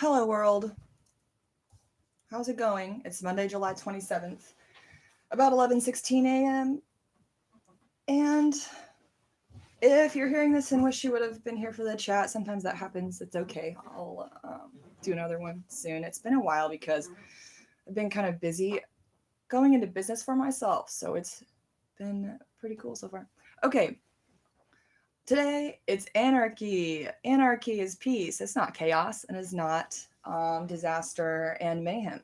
Hello, world. How's it going? It's Monday, July 27th, about 11:16 a.m. And if you're hearing this and wish you would have been here for the chat, sometimes that happens. It's okay. I'll do another one soon. It's been a while because I've been kind of busy going into business for myself, so it's been pretty cool so far. Okay, today it's anarchy. Anarchy is peace. It's not chaos and it's not disaster and mayhem.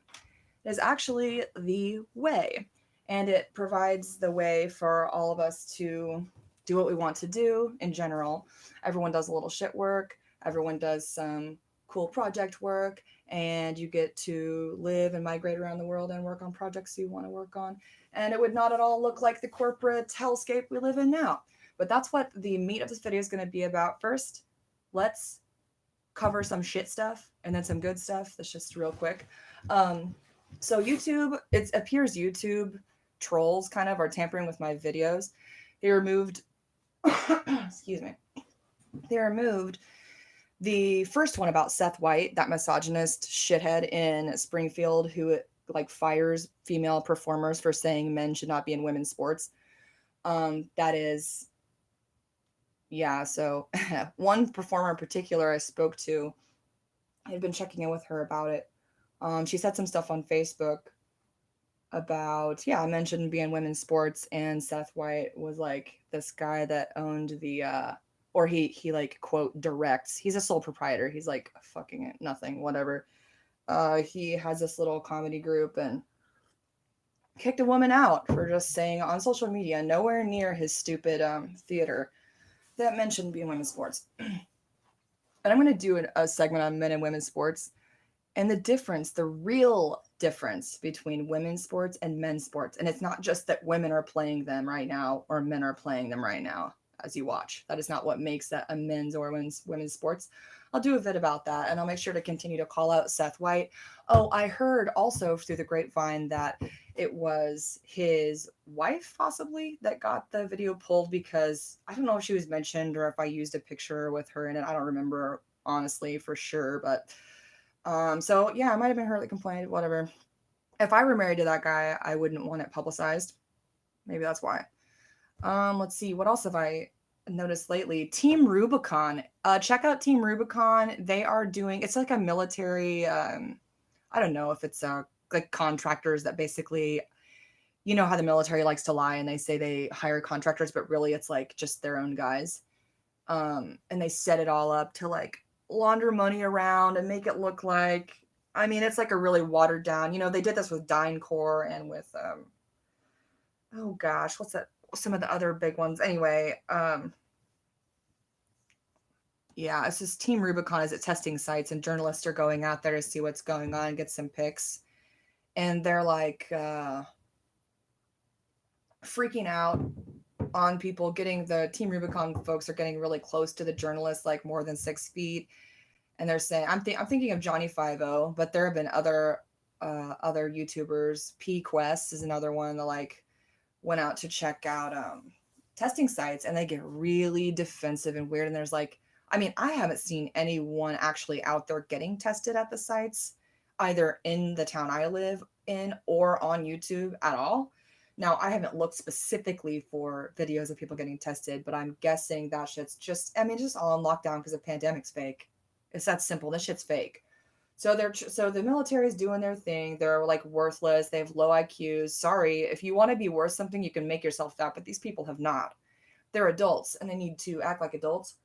Is actually the way. And it provides the way for all of us to do what we want to do in general. Everyone does a little shit work, everyone does some cool project work, and you get to live and migrate around the world and work on projects you want to work on. And it would not at all look like the corporate hellscape we live in now. But that's what the meat of this video is going to be about. First, let's cover some shit stuff and then some good stuff. That's just real quick. So YouTube, it appears YouTube trolls kind of are tampering with my videos. They removed, excuse me, they removed the first one about Seth White, that misogynist shithead in Springfield who like fires female performers for saying men should not be in women's sports. That is, yeah. So one performer in particular I spoke to, I had been checking in with her about it. She said some stuff on Facebook about, yeah, I mentioned being women's sports, and Seth White was like this guy that owned the or he like quote directs. He's a sole proprietor. He's like fucking nothing, whatever. He has this little comedy group and kicked a woman out for just saying on social media, nowhere near his stupid theater, that mentioned being women's sports. And I'm going to do a segment on men and women's sports and the difference, the real difference between women's sports and men's sports. And it's not just that women are playing them right now or men are playing them right now as you watch. That is not what makes that a men's or women's sports. I'll do a vid about that, and I'll make sure to continue to call out Seth White. Oh, I heard also through the grapevine that it was his wife possibly that got the video pulled because I don't know if she was mentioned or if I used a picture with her in it. I don't remember honestly for sure, but so yeah, it might have been her that complained, whatever. If I were married to that guy, I wouldn't want it publicized. Maybe that's why. Let's see, what else have I noticed lately? Team Rubicon. Check out Team Rubicon. They are doing, it's like a military, I don't know if it's like contractors that basically, you know how the military likes to lie and they say they hire contractors, but really it's like just their own guys. And they set it all up to like launder money around and make it look like, I mean, it's like a really watered down, you know, they did this with DynCorp and with oh gosh, what's that, some of the other big ones anyway. Yeah, it's just Team Rubicon is at testing sites and journalists are going out there to see what's going on, get some pics, and they're like freaking out on people. Getting the Team Rubicon folks are getting really close to the journalists, like more than 6 feet, and they're saying, I'm thinking of Johnny Five-O, but there have been other YouTubers. P Quest is another one that like went out to check out testing sites, and they get really defensive and weird. And there's like, I mean, I haven't seen anyone actually out there getting tested at the sites, either in the town I live in or on YouTube at all. Now, I haven't looked specifically for videos of people getting tested, but I'm guessing that shit's just, I mean, just all on lockdown because the pandemic's fake. It's that simple. This shit's fake. So the military is doing their thing. They're like worthless. They have low IQs. Sorry, if you want to be worth something, you can make yourself that. But these people have not. They're adults and they need to act like adults.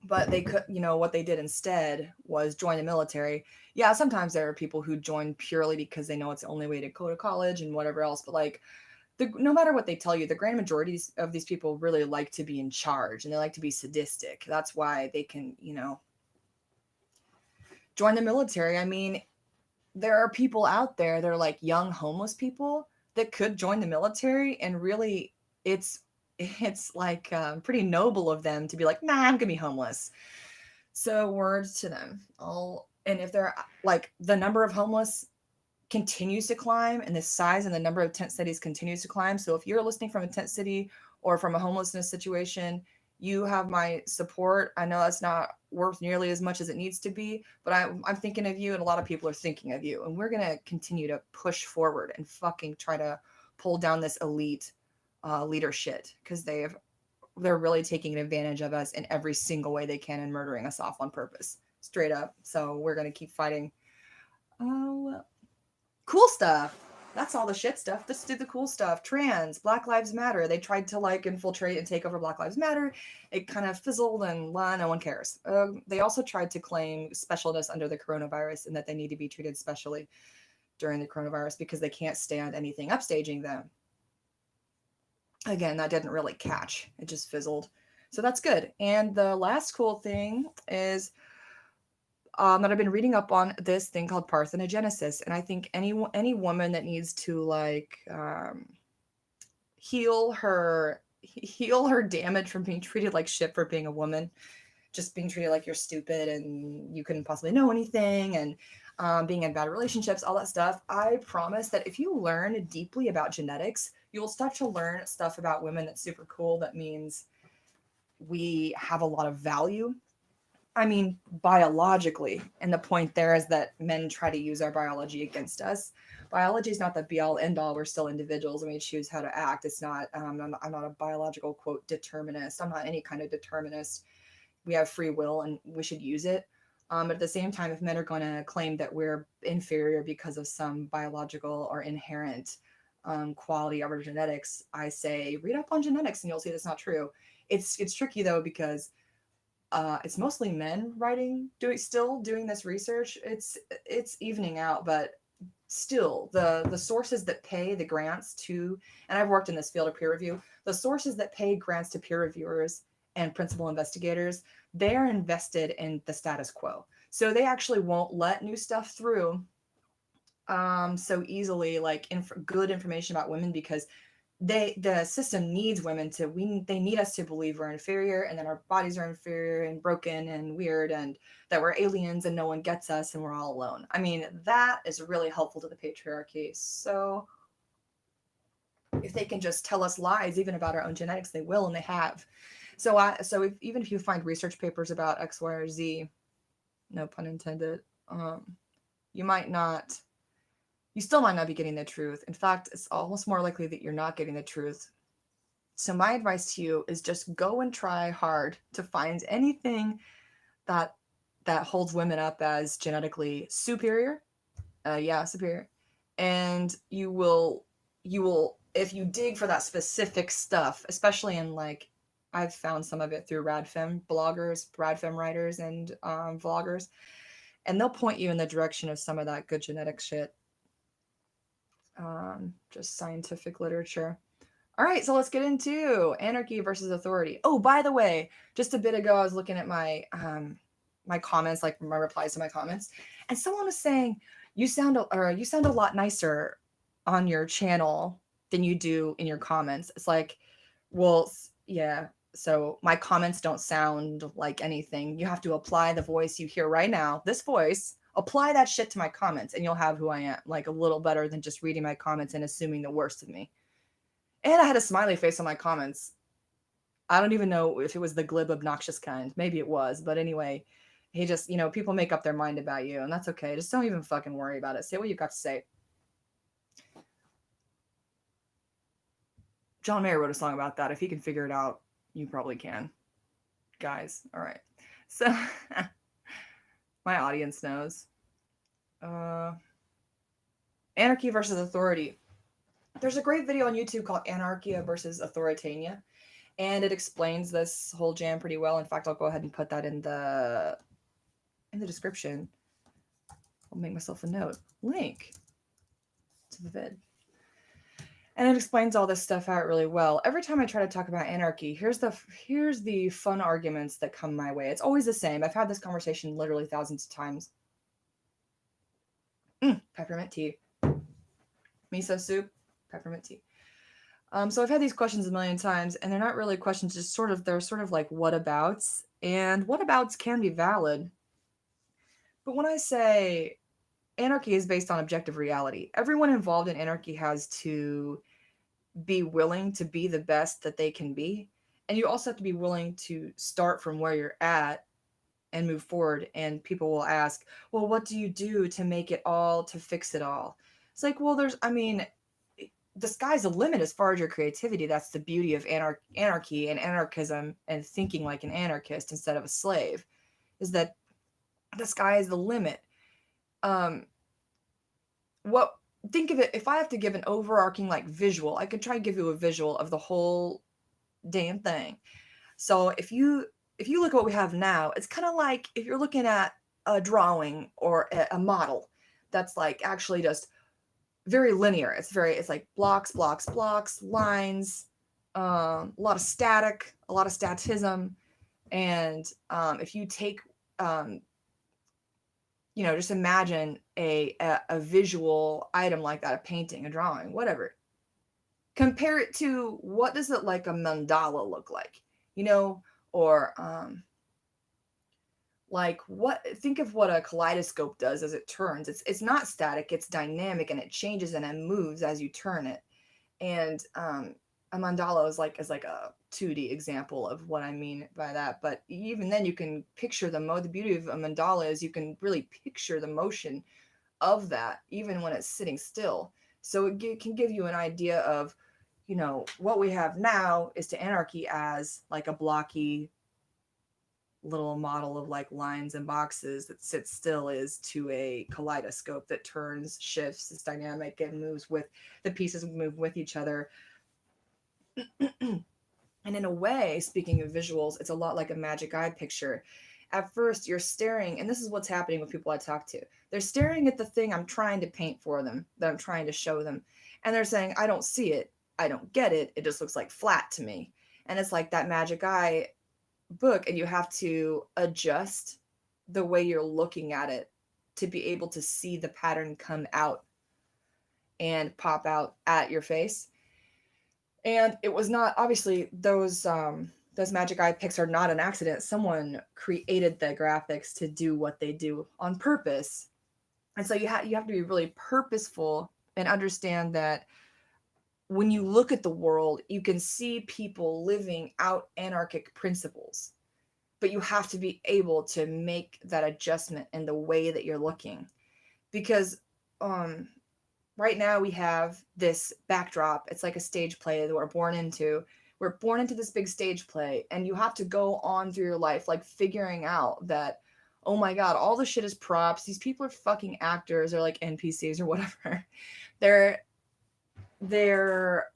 But they could, you know, what they did instead was join the military. Yeah, sometimes there are people who join purely because they know it's the only way to go to college and whatever else. But like, no matter what they tell you, the grand majority of these people really like to be in charge and they like to be sadistic. That's why they can, you know, join the military. I mean, there are people out there, they're like young homeless people that could join the military, and really it's like pretty noble of them to be like, nah, I'm gonna be homeless. So words to them. And if they're like, the number of homeless continues to climb and the size and the number of tent cities continues to climb. So if you're listening from a tent city or from a homelessness situation, you have my support. I know that's not worth nearly as much as it needs to be, but I'm thinking of you, and a lot of people are thinking of you, and we're going to continue to push forward and fucking try to pull down this elite leader shit, because they're really taking advantage of us in every single way they can and murdering us off on purpose, straight up. So we're going to keep fighting. Oh, cool stuff. That's all the shit stuff. Let's do the cool stuff. Trans, Black Lives Matter. They tried to like infiltrate and take over Black Lives Matter. It kind of fizzled and no one cares. They also tried to claim specialness under the coronavirus and that they need to be treated specially during the coronavirus because they can't stand anything upstaging them. Again, that didn't really catch. It just fizzled. So that's good. And the last cool thing is that I've been reading up on this thing called parthenogenesis, and I think any woman that needs to like heal her damage from being treated like shit for being a woman, just being treated like you're stupid and you couldn't possibly know anything, and being in bad relationships, all that stuff. I promise that if you learn deeply about genetics, you'll start to learn stuff about women that's super cool. That means we have a lot of value. I mean, biologically. And the point there is that men try to use our biology against us. Biology is not the be all end all. We're still individuals and we choose how to act. It's not, I'm not a biological quote determinist. I'm not any kind of determinist. We have free will and we should use it. But at the same time, if men are going to claim that we're inferior because of some biological or inherent quality of our genetics, I say read up on genetics and you'll see that's not true. It's tricky though, because it's mostly men doing this research. It's evening out, but still the sources that pay the grants to, and I've worked in this field of peer review, the sources that pay grants to peer reviewers and principal investigators, they are invested in the status quo. So they actually won't let new stuff through so easily, like good information about women, because the system needs women they need us to believe we're inferior and that our bodies are inferior and broken and weird and that we're aliens and no one gets us and we're all alone. I mean, that is really helpful to the patriarchy. So if they can just tell us lies even about our own genetics, they will, and they have. So even if you find research papers about X, Y, or Z, no pun intended, you still might not be getting the truth. In fact, it's almost more likely that you're not getting the truth. So my advice to you is just go and try hard to find anything that holds women up as genetically superior. Superior. And you will, if you dig for that specific stuff, especially in like, I've found some of it through radfem bloggers, radfem writers, and vloggers, and they'll point you in the direction of some of that good genetic shit. Just scientific literature. All right, so let's get into anarchy versus authority. Oh, by the way, just a bit ago, I was looking at my my comments, like my replies to my comments, and someone was saying, you sound a lot nicer on your channel than you do in your comments. It's like, well, yeah. So my comments don't sound like anything. You have to apply the voice you hear right now, this voice, apply that shit to my comments, and you'll have who I am, like a little better than just reading my comments and assuming the worst of me. And I had a smiley face on my comments. I don't even know if it was the glib, obnoxious kind. Maybe it was, but anyway, he just, people make up their mind about you, and that's okay. Just don't even fucking worry about it. Say what you got to say. John Mayer wrote a song about that. If he can figure it out, you probably can. Guys, all right. So my audience knows. Anarchy versus authority. There's a great video on YouTube called Anarchia versus Authoritania, and it explains this whole jam pretty well. In fact, I'll go ahead and put that in the description. I'll make myself a note. Link to the vid. And it explains all this stuff out really well. Every time I try to talk about anarchy, here's the fun arguments that come my way. It's always the same. I've had this conversation literally thousands of times. Peppermint tea. Miso soup, peppermint tea. So I've had these questions a million times, and they're not really questions, just they're sort of like whatabouts, and whatabouts can be valid. But when I say anarchy is based on objective reality, everyone involved in anarchy has to be willing to be the best that they can be. And you also have to be willing to start from where you're at and move forward. And people will ask, well, what do you do to make it all, to fix it all? It's like, well, the sky's the limit as far as your creativity. That's the beauty of anarchy and anarchism and thinking like an anarchist instead of a slave, is that the sky is the limit. What Think of it, if I have to give an overarching like visual, I could try and give you a visual of the whole damn thing. So if you look at what we have now, it's kind of like if you're looking at a drawing or a model that's like actually just very linear. It's like blocks, blocks, blocks, lines, a lot of static, a lot of statism. And if you take, just imagine a visual item like that, a painting, a drawing, whatever. Compare it to, what does it like a mandala look like? Or think of what a kaleidoscope does as it turns. It's not static, it's dynamic, and it changes and it moves as you turn it. And a mandala is like a 2D example of what I mean by that. But even then, you can picture the beauty of a mandala is you can really picture the motion of that even when it's sitting still. So it can give you an idea of, what we have now is to anarchy as like a blocky little model of like lines and boxes that sits still is to a kaleidoscope that turns, shifts, is dynamic, and moves with the pieces, move with each other. And in a way, speaking of visuals, it's a lot like a magic eye picture. At first, you're staring, and this is what's happening with people I talk to. They're staring at the thing I'm trying to paint for them, that I'm trying to show them. And they're saying, I don't see it. I don't get it. It just looks like flat to me. And it's like that magic eye book, and you have to adjust the way you're looking at it to be able to see the pattern come out and pop out at your face. And it was not, obviously, those magic eye picks are not an accident. Someone created the graphics to do what they do on purpose. And so you have to be really purposeful and understand that when you look at the world, you can see people living out anarchic principles, but you have to be able to make that adjustment in the way that you're looking. Because right now we have this backdrop. It's like a stage play that we're born into. We're born into this big stage play, and you have to go on through your life like figuring out that, oh my God, all the shit is props. These people are fucking actors or like NPCs or whatever. They're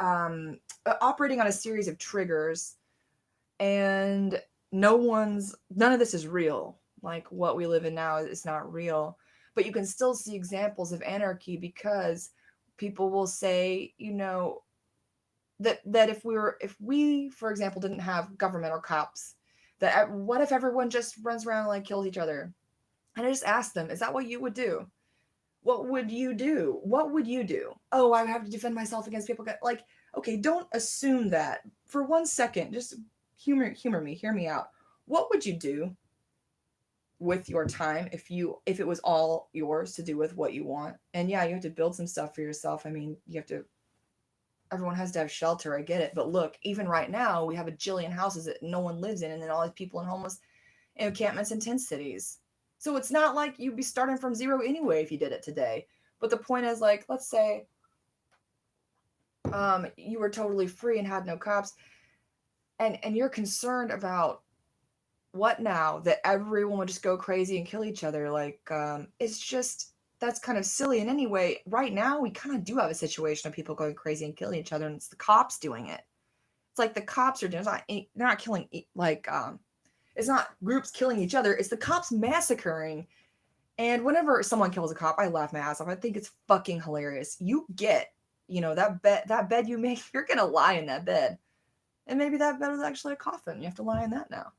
operating on a series of triggers, and none of this is real. Like what we live in now is not real. But you can still see examples of anarchy because people will say, that if we, for example, didn't have government or cops, that what if everyone just runs around and like kills each other? And I just ask them, is that what you would do? What would you do? What would you do? Oh, I have to defend myself against people. Like, okay, don't assume that for 1 second. Just humor me, hear me out. What would you do with your time if it was all yours to do with what you want? And yeah, you have to build some stuff for yourself. I mean, everyone has to have shelter. I get it. But look, even right now, we have a jillion houses that no one lives in, and then all these people in homeless encampments in tent cities. So it's not like you'd be starting from zero anyway if you did it today. But the point is, like, let's say you were totally free and had no cops, and you're concerned about what now, that everyone would just go crazy and kill each other. Like, it's just, that's kind of silly. And anyway, right now we kind of do have a situation of people going crazy and killing each other, and it's the cops doing it. It's like the cops are doing it. They're not killing, like, it's not groups killing each other. It's the cops massacring. And whenever someone kills a cop, I laugh my ass off. I think it's fucking hilarious. You get, that bed you make, you're going to lie in that bed. And maybe that bed was actually a coffin. You have to lie in that now.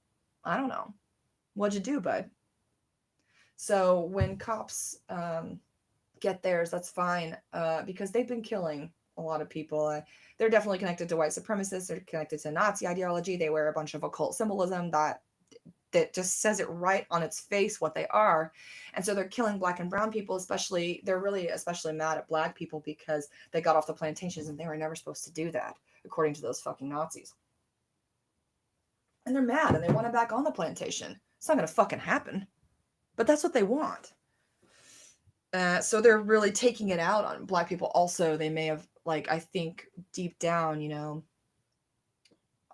I don't know. What'd you do, bud? So when cops get theirs, that's fine, because they've been killing a lot of people. They're definitely connected to white supremacists. They're connected to Nazi ideology. They wear a bunch of occult symbolism that just says it right on its face what they are. And so they're killing black and brown people, especially. They're really especially mad at black people because they got off the plantations and they were never supposed to do that, according to those fucking Nazis. And they're mad and they want them back on the plantation. It's not going to fucking happen. But that's what they want. So they're really taking it out on Black people. Also, they may have, like, I think deep down, you know,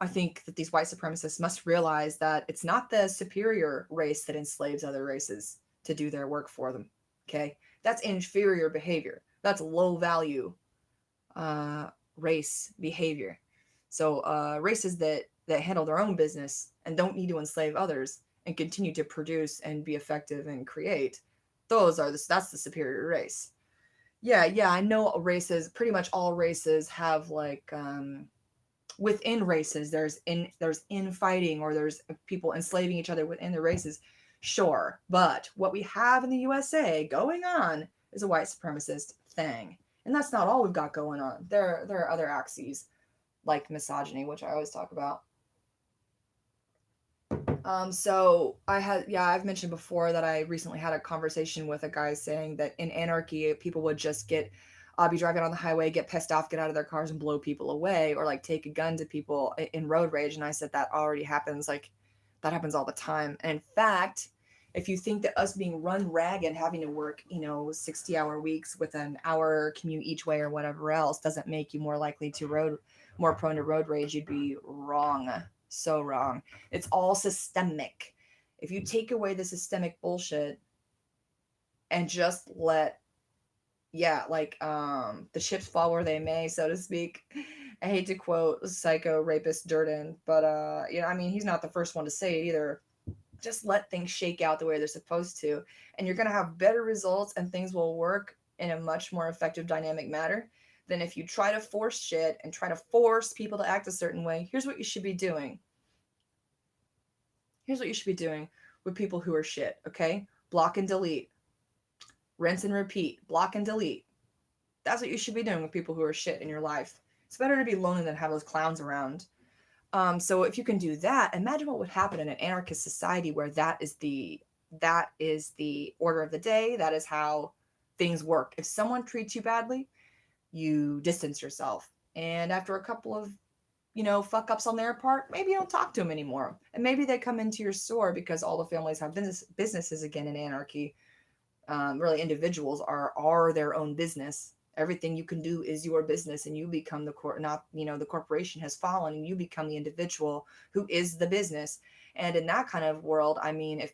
I think that these white supremacists must realize that it's not the superior race that enslaves other races to do their work for them. Okay? That's inferior behavior. That's low value race behavior. So races that handle their own business and don't need to enslave others and continue to produce and be effective and create, that's the superior race. Yeah, I know races, pretty much all races have, like, within races there's infighting, or there's people enslaving each other within the races, sure, but what we have in the USA going on is a white supremacist thing, and that's not all we've got going on. There are other axes like misogyny, which I always talk about. So I've mentioned before that I recently had a conversation with a guy saying that in anarchy, people would just be driving on the highway, get pissed off, get out of their cars and blow people away, or like take a gun to people in road rage. And I said that already happens. Like, that happens all the time. And in fact, if you think that us being run ragged, having to work, 60-hour weeks with an hour commute each way or whatever else doesn't make you more prone to road rage, you'd be wrong. So wrong. It's all systemic. If you take away the systemic bullshit and just let, the chips fall where they may, so to speak. I hate to quote psycho rapist Durden, but he's not the first one to say it either. Just let things shake out the way they're supposed to, and you're going to have better results, and things will work in a much more effective dynamic manner than if you try to force shit and try to force people to act a certain way. Here's what you should be doing. Here's what you should be doing with people who are shit, okay? Block and delete. Rinse and repeat. Block and delete. That's what you should be doing with people who are shit in your life. It's better to be lonely than have those clowns around. So if you can do that, imagine what would happen in an anarchist society where that is the order of the day. That is how things work. If someone treats you badly, you distance yourself. And after a couple of, fuck ups on their part, maybe you don't talk to them anymore. And maybe they come into your store because all the families have businesses again in anarchy. Really, individuals are their own business. Everything you can do is your business, and you become the the corporation has fallen, and you become the individual who is the business. And in that kind of world, if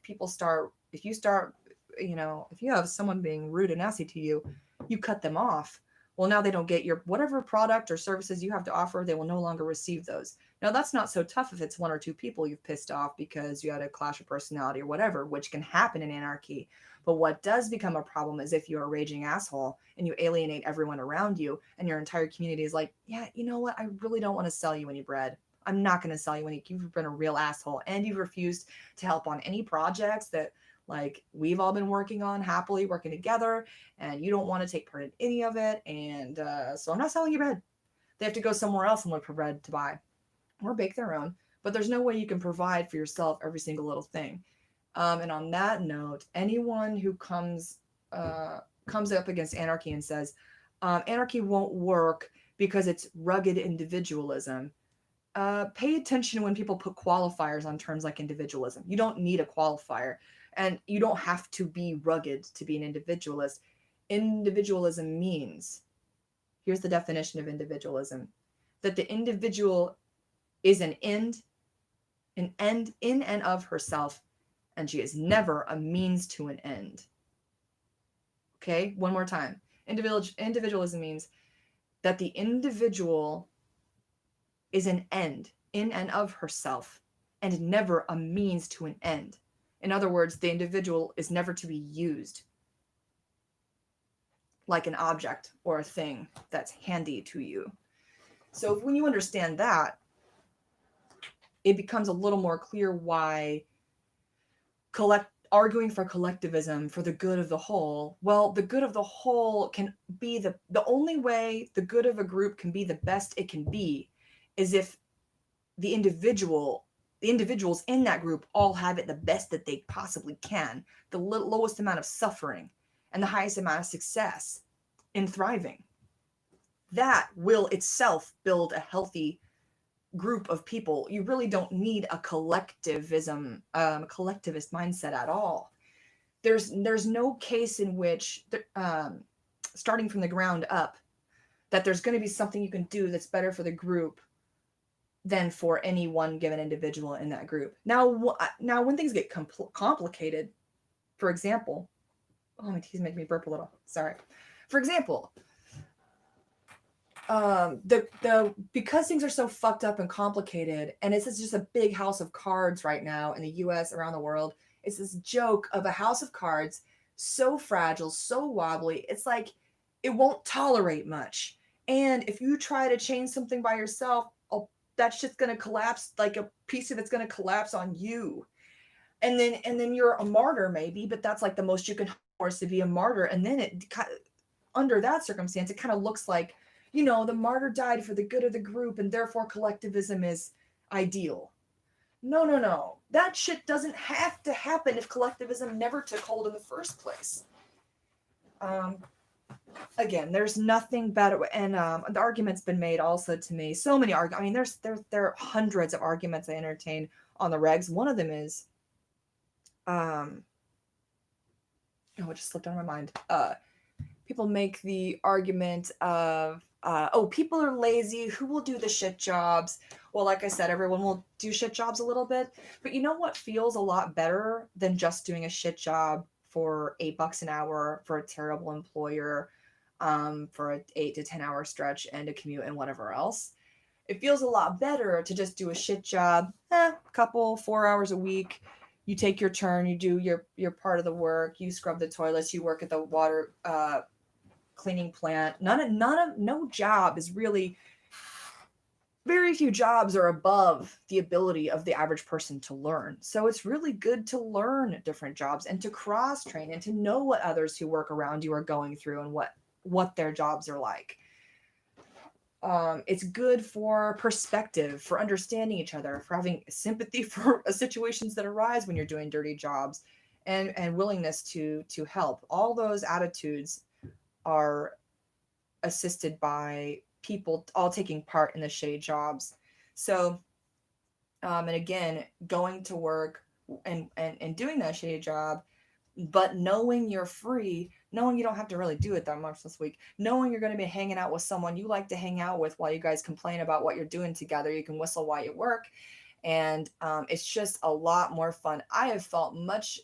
you have someone being rude and nasty to you, you cut them off. Well, now they don't get your whatever product or services you have to offer. They will no longer receive those. Now, that's not so tough if it's one or two people you've pissed off because you had a clash of personality or whatever, which can happen in anarchy. But what does become a problem is if you're a raging asshole and you alienate everyone around you, and your entire community is like, yeah, you know what? I really don't want to sell you any bread. I'm not going to sell you any. You've been a real asshole, and you've refused to help on any projects that, like, we've all been working on, happily working together, and you don't want to take part in any of it. And so I'm not selling you bread. They have to go somewhere else and look for bread to buy or bake their own. But there's no way you can provide for yourself every single little thing. And on that note, anyone who comes up against anarchy and says, anarchy won't work because it's rugged individualism, pay attention when people put qualifiers on terms like individualism. You don't need a qualifier, and you don't have to be rugged to be an individualist. Individualism means, here's the definition of individualism, that the individual is an end in and of herself, and she is never a means to an end. Okay, one more time. Individualism means that the individual is an end in and of herself, and never a means to an end. In other words, the individual is never to be used like an object or a thing that's handy to you. So when you understand that, it becomes a little more clear why arguing for collectivism, for the good of the whole. Well, the good of the whole can be the only way the good of a group can be the best it can be is if the individuals in that group all have it the best that they possibly can, the lowest amount of suffering and the highest amount of success in thriving. That will itself build a healthy group of people. You really don't need a collectivism, collectivist mindset at all. There's no case in which, starting from the ground up, that there's going to be something you can do that's better for the group than for any one given individual in that group. Now when things get complicated, for example, oh, my teeth make me burp a little. Sorry. For example, because things are so fucked up and complicated, and it's just a big house of cards right now in the US, around the world. It's this joke of a house of cards, so fragile, so wobbly. It's like it won't tolerate much. And if you try to change something by yourself, that shit's gonna collapse. Like a piece of it's gonna collapse on you. And then you're a martyr maybe, but that's like the most you can force to be a martyr. And then under that circumstance, it kind of looks like, the martyr died for the good of the group, and therefore collectivism is ideal. No. That shit doesn't have to happen if collectivism never took hold in the first place. Again, there's nothing better, and the argument's been made also to me. So many arguments. I mean, there are hundreds of arguments I entertain on the regs. One of them is, it just slipped out of my mind. People make the argument of, people are lazy. Who will do the shit jobs? Well, like I said, everyone will do shit jobs a little bit. But you know what feels a lot better than just doing a shit job for $8 an hour for a terrible employer, for an 8 to 10 hour stretch and a commute and whatever else? It feels a lot better to just do a shit job, couple 4 hours a week. You take your turn, you do your part of the work, you scrub the toilets, you work at the water cleaning plant. No job is really, very few jobs are above the ability of the average person to learn. So it's really good to learn different jobs and to cross train and to know what others who work around you are going through and what their jobs are like. It's good for perspective, for understanding each other, for having sympathy for situations that arise when you're doing dirty jobs, and willingness to help. All those attitudes are assisted by people all taking part in the shitty jobs. So, and again, going to work and doing that shitty job, but knowing you're free, knowing you don't have to really do it that much this week, knowing you're going to be hanging out with someone you like to hang out with while you guys complain about what you're doing together. You can whistle while you work. And it's just a lot more fun. I have felt much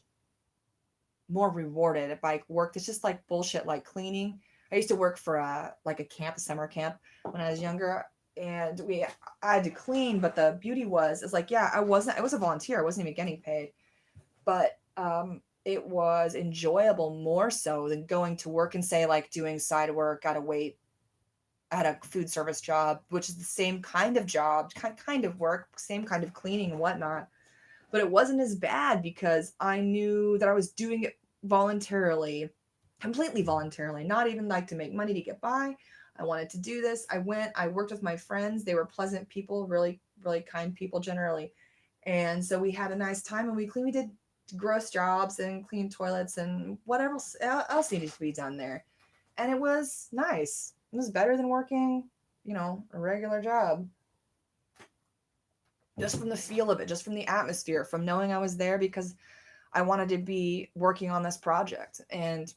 more rewarded by work that's just like bullshit, like cleaning. I used to work for a camp, a summer camp when I was younger, and I had to clean, but the beauty was, it's like, I was a volunteer. I wasn't even getting paid, but it was enjoyable more so than going to work and say like doing side work, gotta wait at a food service job, which is the same kind of job, kind of work, same kind of cleaning and whatnot. But it wasn't as bad because I knew that I was doing it voluntarily, completely voluntarily, not even like to make money to get by. I wanted to do this. I worked with my friends. They were pleasant people, really, really kind people generally. And so we had a nice time, and we did gross jobs and clean toilets and whatever else needed to be done there. And it was nice. It was better than working, a regular job. Just from the feel of it, just from the atmosphere, from knowing I was there because I wanted to be working on this project. And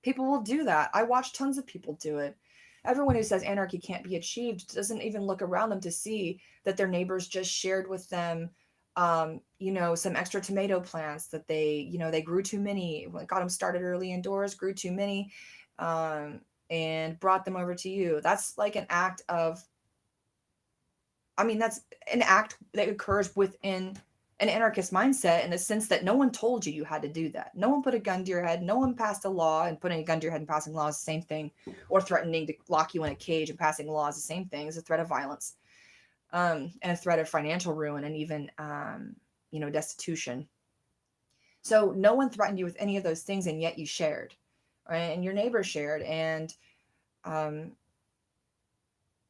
people will do that. I watch tons of people do it. Everyone who says anarchy can't be achieved doesn't even look around them to see that their neighbors just shared with them, some extra tomato plants that they grew too many, got them started early indoors, grew too many, and brought them over to you. That's like an act of, that's an act that occurs within an anarchist mindset, in the sense that no one told you had to do that. No one put a gun to your head. No one passed a law, and putting a gun to your head and passing laws is the same thing, or threatening to lock you in a cage and passing laws is the same thing. It's a threat of violence, and a threat of financial ruin, and even, destitution. So no one threatened you with any of those things, and yet you shared, right? And your neighbor shared. And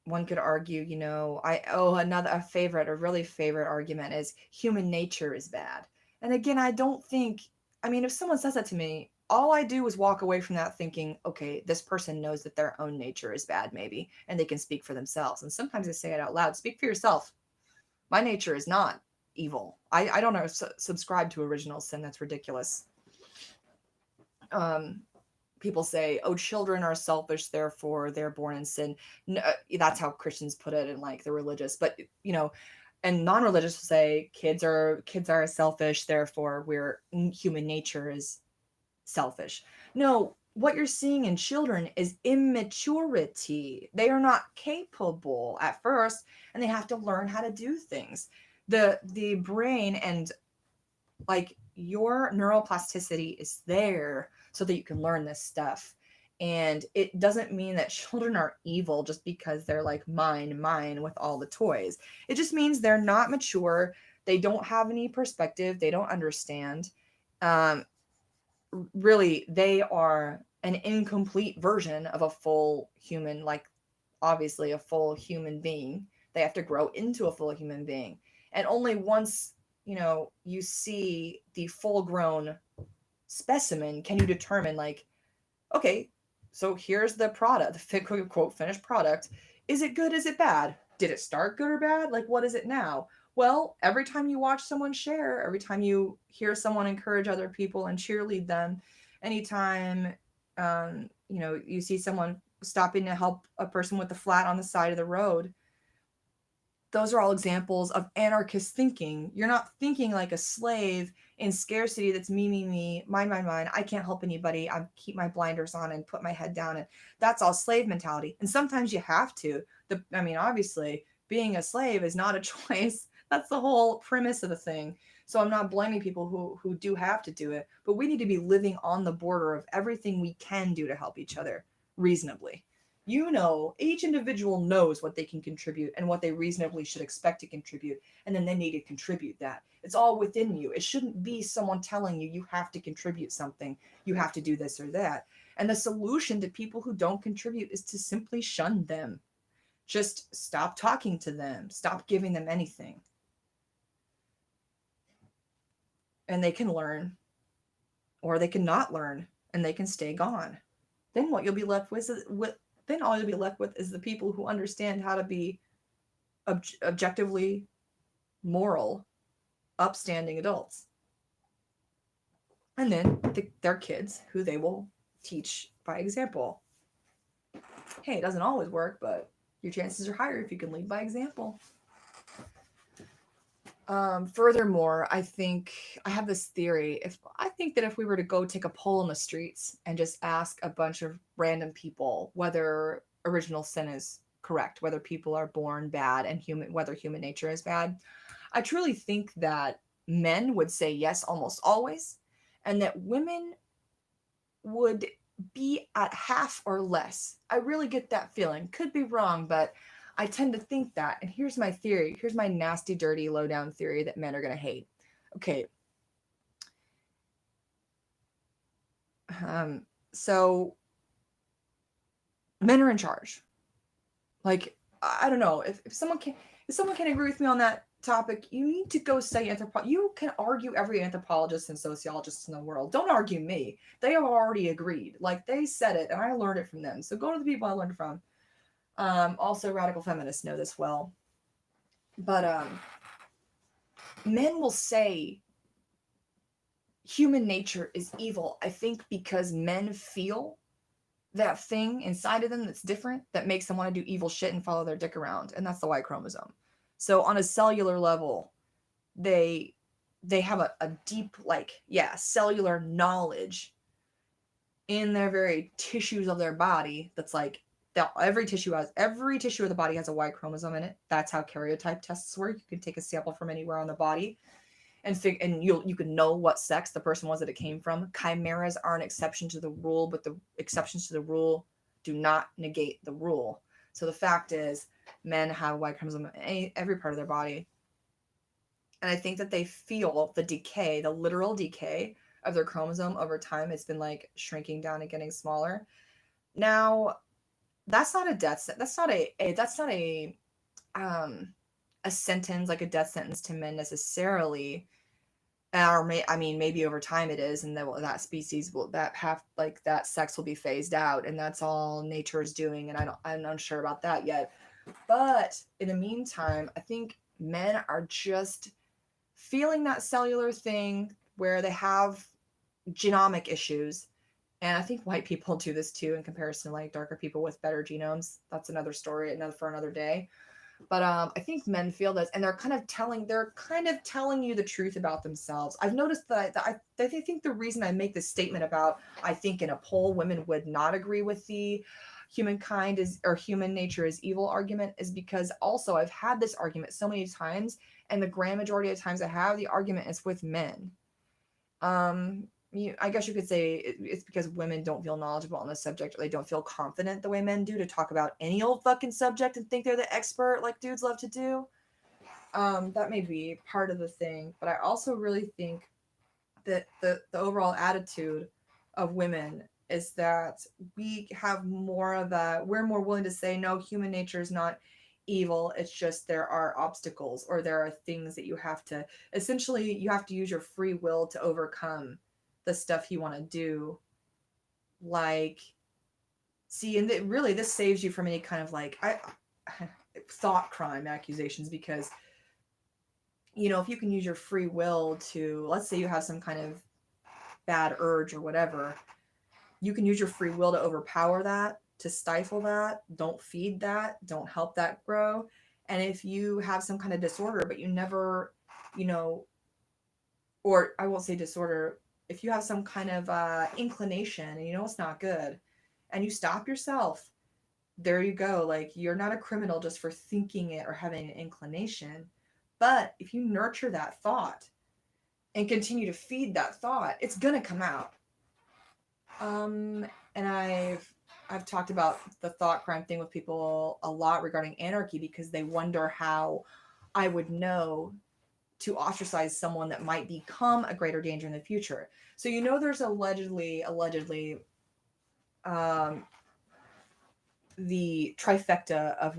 one could argue, a really favorite argument is human nature is bad. And again, I don't think, if someone says that to me, all I do is walk away from that thinking, okay, this person knows that their own nature is bad, maybe, and they can speak for themselves. And sometimes I say it out loud, speak for yourself. My nature is not evil. I don't know, subscribe to original sin. That's ridiculous. People say, oh, children are selfish, therefore they're born in sin. No, that's how Christians put it, and like the religious. But and non-religious will say kids are selfish, therefore human nature is selfish. No, what you're seeing in children is immaturity. They are not capable at first, and they have to learn how to do things. The brain and like your neuroplasticity is there so that you can learn this stuff. And it doesn't mean that children are evil just because they're like mine with all the toys. It just means they're not mature. They don't have any perspective. They don't understand. Really, they are an incomplete version of a full human, like obviously a full human being. They have to grow into a full human being. And only once, you see the full grown specimen can you determine, like, okay, so here's the product, the quote finished product. Is it good? Is it bad? Did it start good or bad? Like, what is it now? Well, every time you watch someone share, every time you hear someone encourage other people and cheerlead them, anytime you see someone stopping to help a person with the flat on the side of the road, those are all examples of anarchist thinking. You're not thinking like a slave in scarcity that's me, mine. I can't help anybody. I keep my blinders on and put my head down. And that's all slave mentality. And sometimes you have to. Obviously, being a slave is not a choice. That's the whole premise of the thing. So I'm not blaming people who do have to do it. But we need to be living on the border of everything we can do to help each other reasonably. Each individual knows what they can contribute and what they reasonably should expect to contribute, and then they need to contribute that. It's all within you. It shouldn't be someone telling you you have to contribute something, you have to do this or that. And the solution to people who don't contribute is to simply shun them. Just stop talking to them, stop giving them anything. And they can learn, or they can not learn, and they can stay gone. Then what you'll be left with then all you'll be left with is the people who understand how to be objectively moral, upstanding adults. And then their kids, who they will teach by example. Hey, it doesn't always work, but your chances are higher if you can lead by example. Furthermore, I think I have this theory. I think that if we were to go take a poll in the streets and just ask a bunch of random people whether original sin is correct, whether people are born bad and whether human nature is bad, I truly think that men would say yes almost always, and that women would be at half or less. I really get that feeling. Could be wrong, but I tend to think that. And here's my theory. Here's my nasty, dirty, low down theory that men are going to hate. Okay. So men are in charge. Like, I don't know if someone can agree with me on that topic. You need to go study anthropology. You can argue every anthropologist and sociologist in the world. Don't argue me. They have already agreed. Like, they said it and I learned it from them. So go to the people I learned from. Also, radical feminists know this well. But men will say human nature is evil, I think, because men feel that thing inside of them that's different that makes them want to do evil shit and follow their dick around, and that's the Y chromosome. So on a cellular level, they have a deep, cellular knowledge in their very tissues of their body that's like, every tissue of the body has a Y chromosome in it. That's how karyotype tests work. You can take a sample from anywhere on the body and you can know what sex the person was that it came from. Chimeras are an exception to the rule, but the exceptions to the rule do not negate the rule. So the fact is, men have Y chromosome in every part of their body. And I think that they feel the decay, the literal decay of their chromosome over time. It's been like shrinking down and getting smaller. Now, that's not a death. That's not a sentence, like a death sentence to men necessarily. or maybe over time it is, and that species will that sex will be phased out, and that's all nature is doing, and I'm unsure about that yet. But in the meantime, I think men are just feeling that cellular thing where they have genomic issues. And I think white people do this too in comparison to like darker people with better genomes. That's another story, for another day. But I think men feel this, and they're kind of telling you the truth about themselves. I've noticed that I think the reason I make this statement about, I think in a poll women would not agree with the humankind is, or human nature is evil argument, is because also I've had this argument so many times, and the grand majority of times I have the argument is with men. I guess you could say it's because women don't feel knowledgeable on the subject, or they don't feel confident the way men do to talk about any old fucking subject and think they're the expert like dudes love to do. That may be part of the thing, but I also really think that the overall attitude of women is that we have more of a, we're more willing to say, no, human nature is not evil. It's just there are obstacles, or there are things that you have to, essentially, you have to use your free will to overcome the stuff you want to do. Like, see, and really this saves you from any kind of like thought crime accusations, because if you can use your free will to, let's say you have some kind of bad urge or whatever, you can use your free will to overpower that, to stifle that, don't feed that, don't help that grow. And if you have some kind of disorder, but you never, or I won't say disorder, if you have some kind of inclination and it's not good, and you stop yourself, there you go. Like, you're not a criminal just for thinking it or having an inclination. But if you nurture that thought and continue to feed that thought, it's gonna come out. And I've talked about the thought crime thing with people a lot regarding anarchy, because they wonder how I would know to ostracize someone that might become a greater danger in the future. So there's allegedly the trifecta of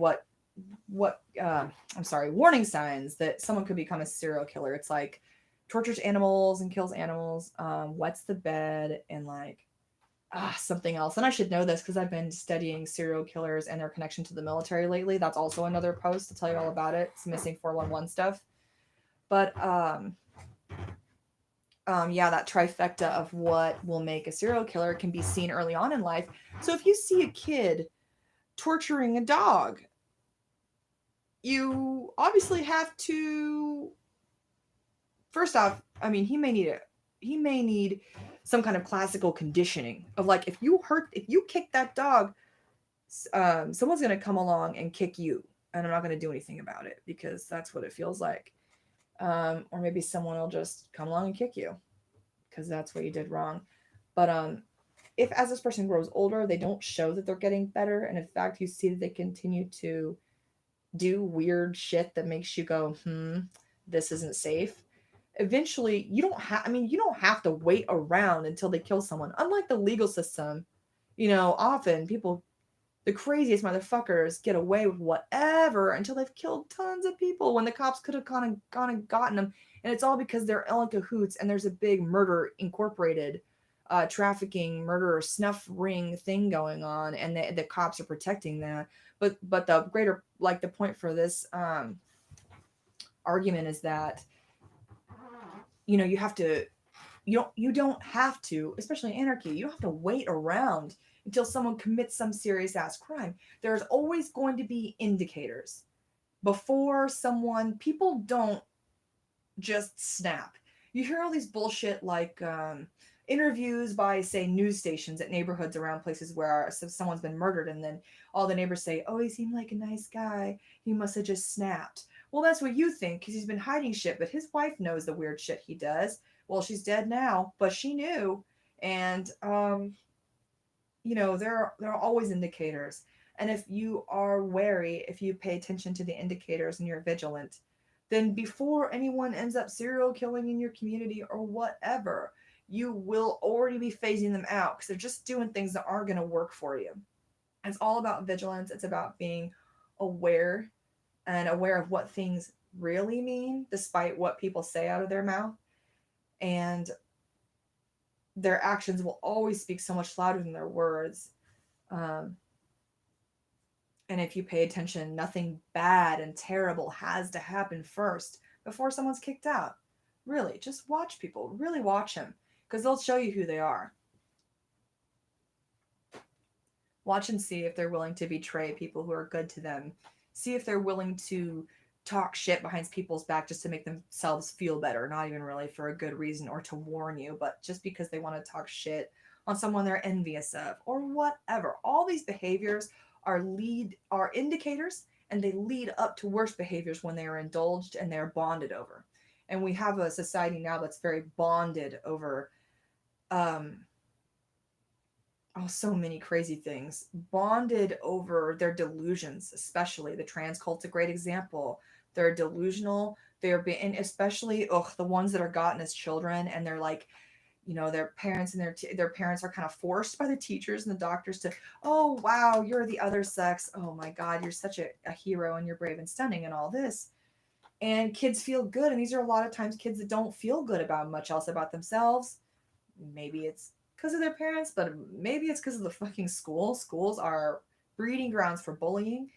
warning signs that someone could become a serial killer. It's like tortures animals and kills animals, wets the bed, and like something else. And I should know this because I've been studying serial killers and their connection to the military lately. That's also another post to tell you all about it. It's missing 411 stuff. But yeah, that trifecta of what will make a serial killer can be seen early on in life. So if you see a kid torturing a dog, you obviously have to, first off, he may need some kind of classical conditioning of like, if you kick that dog, someone's going to come along and kick you, and I'm not going to do anything about it because that's what it feels like. Or maybe someone will just come along and kick you because that's what you did wrong. But if as this person grows older, they don't show that they're getting better, and in fact you see that they continue to do weird shit that makes you go, this isn't safe, eventually you don't have to wait around until they kill someone. Unlike the legal system, often people, the craziest motherfuckers, get away with whatever until they've killed tons of people when the cops could have gone and gotten them. And it's all because they're all in cahoots, and there's a big murder incorporated, trafficking, murder, snuff ring thing going on, and the cops are protecting that. But the greater, like, the point for this argument is that you don't have to, especially in anarchy, you don't have to wait around until someone commits some serious ass crime. There's always going to be indicators before people don't just snap. You hear all these bullshit like interviews by, say, news stations at neighborhoods around places where someone's been murdered, and then all the neighbors say, oh, he seemed like a nice guy, he must have just snapped. Well, that's what you think because he's been hiding shit, but his wife knows the weird shit he does. Well, she's dead now, but she knew. And there are always indicators, and if you are wary, if you pay attention to the indicators and you're vigilant, then before anyone ends up serial killing in your community or whatever, you will already be phasing them out because they're just doing things that aren't going to work for you. It's all about vigilance. It's about being aware, and aware of what things really mean despite what people say out of their mouth. and their actions will always speak so much louder than their words. And if you pay attention, nothing bad and terrible has to happen first before someone's kicked out. Really, just watch people. Really watch them, because they'll show you who they are. Watch and see if they're willing to betray people who are good to them. See if they're willing to talk shit behind people's back just to make themselves feel better, not even really for a good reason or to warn you, but just because they want to talk shit on someone they're envious of or whatever. All these behaviors are indicators, and they lead up to worse behaviors when they are indulged and they're bonded over. And we have a society now that's very bonded over so many crazy things, bonded over their delusions. Especially the trans cult's a great example. They're delusional. They're being, especially the ones that are gotten as children, and they're like, their parents and their parents are kind of forced by the teachers and the doctors to, oh wow, you're the other sex, oh my god, you're such a hero and you're brave and stunning and all this. And kids feel good, and these are a lot of times kids that don't feel good about much else about themselves. Maybe it's because of their parents, but maybe it's because of the fucking school. Schools are breeding grounds for bullying.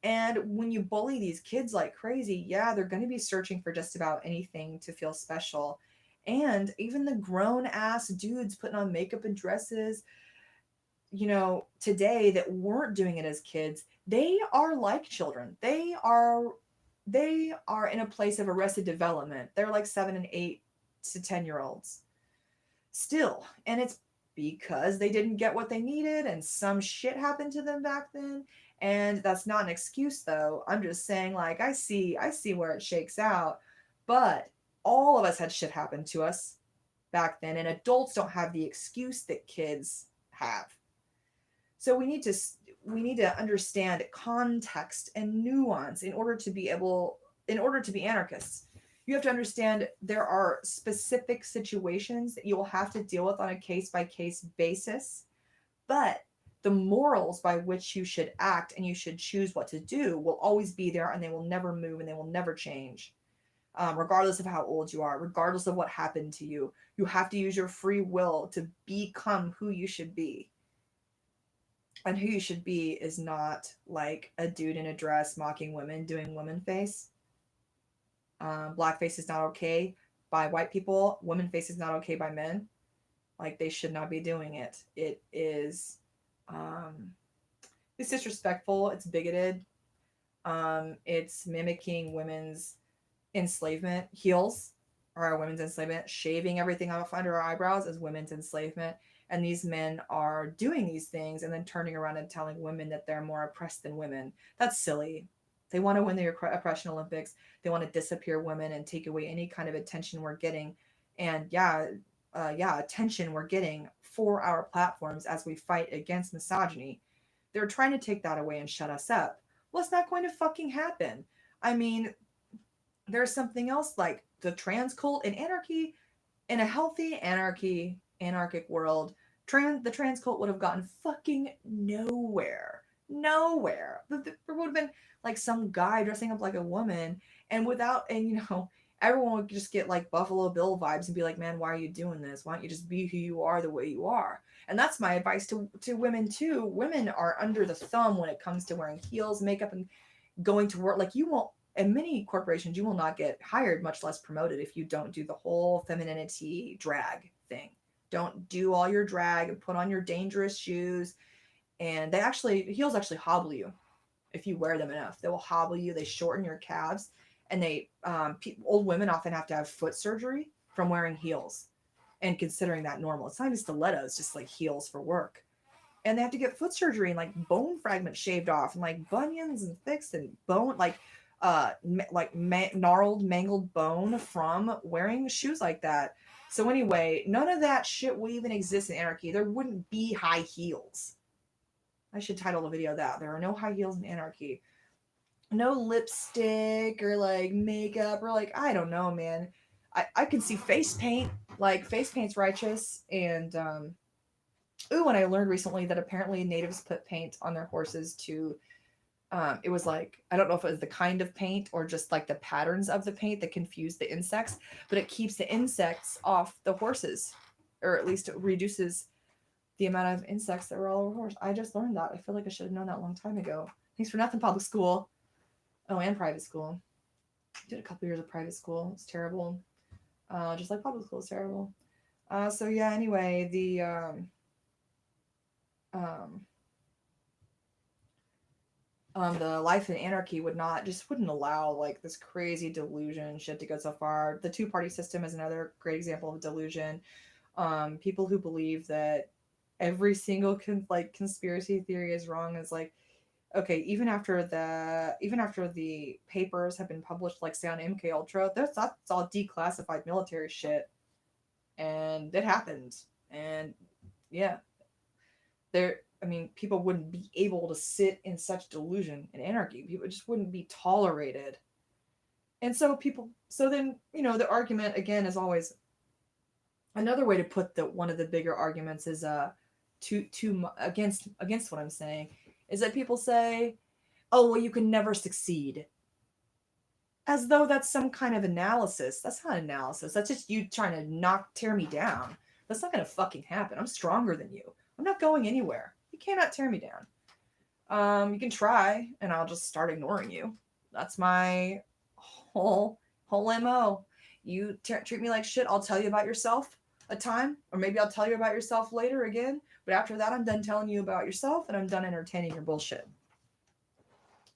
And when you bully these kids like crazy, yeah, they're going to be searching for just about anything to feel special. And even the grown ass dudes putting on makeup and dresses, today, that weren't doing it as kids, they are like children. They are in a place of arrested development. They're like 7 and 8 to 10-year-olds still. And it's because they didn't get what they needed and some shit happened to them back then. And that's not an excuse, though. I'm just saying, like, I see where it shakes out. But all of us had shit happen to us back then, and adults don't have the excuse that kids have. So we need to understand context and nuance in order to be anarchists. You have to understand there are specific situations that you will have to deal with on a case-by-case basis, but the morals by which you should act and you should choose what to do will always be there, and they will never move and they will never change. Regardless of how old you are, regardless of what happened to you, you have to use your free will to become who you should be. And who you should be is not like a dude in a dress mocking women doing woman face. Blackface is not okay by white people. Woman face is not okay by men. Like, they should not be doing it. It is it's disrespectful. It's bigoted. It's mimicking women's enslavement. Heels are women's enslavement. Shaving everything off under our eyebrows is women's enslavement. And these men are doing these things and then turning around and telling women that they're more oppressed than women. That's silly. They want to win the oppression Olympics. They want to disappear women and take away any kind of attention we're getting. And attention we're getting for our platforms as we fight against misogyny. They're trying to take that away and shut us up. Well, it's not going to fucking happen. I mean, there's something else like the trans cult and anarchy. In a healthy anarchic world, the trans cult would have gotten fucking nowhere. There would have been like some guy dressing up like a woman, and everyone would just get like Buffalo Bill vibes and be like, man, why are you doing this? Why don't you just be who you are the way you are? And that's my advice to women too. Women are under the thumb when it comes to wearing heels, makeup, and going to work. Like, you won't, in many corporations, you will not get hired, much less promoted, if you don't do the whole femininity drag thing. Don't do all your drag and put on your dangerous shoes. And heels actually hobble you if you wear them enough. They will hobble you. They shorten your calves. And old women often have to have foot surgery from wearing heels and considering that normal. It's not even stilettos, just like heels for work. And they have to get foot surgery and like bone fragments shaved off and like bunions and fixed and bone, gnarled, mangled bone from wearing shoes like that. So anyway, none of that shit would even exist in anarchy. There wouldn't be high heels. I should title the video that. There are no high heels in anarchy. No lipstick or like makeup or like, I don't know, man. I can see face paint. Like, face paint's righteous. And and I learned recently that apparently natives put paint on their horses to It was like, I don't know if it was the kind of paint or just like the patterns of the paint that confused the insects, but it keeps the insects off the horses, or at least it reduces the amount of insects that were all over horse. I just learned that. I feel like I should have known that a long time ago. Thanks for nothing, public school. Oh, and private school. Did a couple years of private school. It's terrible. Just like public school is terrible. So yeah. Anyway, um, the life in anarchy wouldn't allow like this crazy delusion shit to go so far. The two-party system is another great example of delusion. People who believe that every single conspiracy theory is wrong is like, okay, even after the papers have been published, like say on MK Ultra, that's all declassified military shit, and it happened, and yeah, I mean, people wouldn't be able to sit in such delusion and anarchy. People just wouldn't be tolerated. And so then, the argument again is always, another way to put one of the bigger arguments is against what I'm saying is that people say, "Oh, well, you can never succeed." As though that's some kind of analysis. That's not analysis. That's just you trying to tear me down. That's not going to fucking happen. I'm stronger than you. I'm not going anywhere. You cannot tear me down. You can try, and I'll just start ignoring you. That's my whole MO. You treat me like shit, I'll tell you about yourself a time, or maybe I'll tell you about yourself later again. But after that, I'm done telling you about yourself, and I'm done entertaining your bullshit.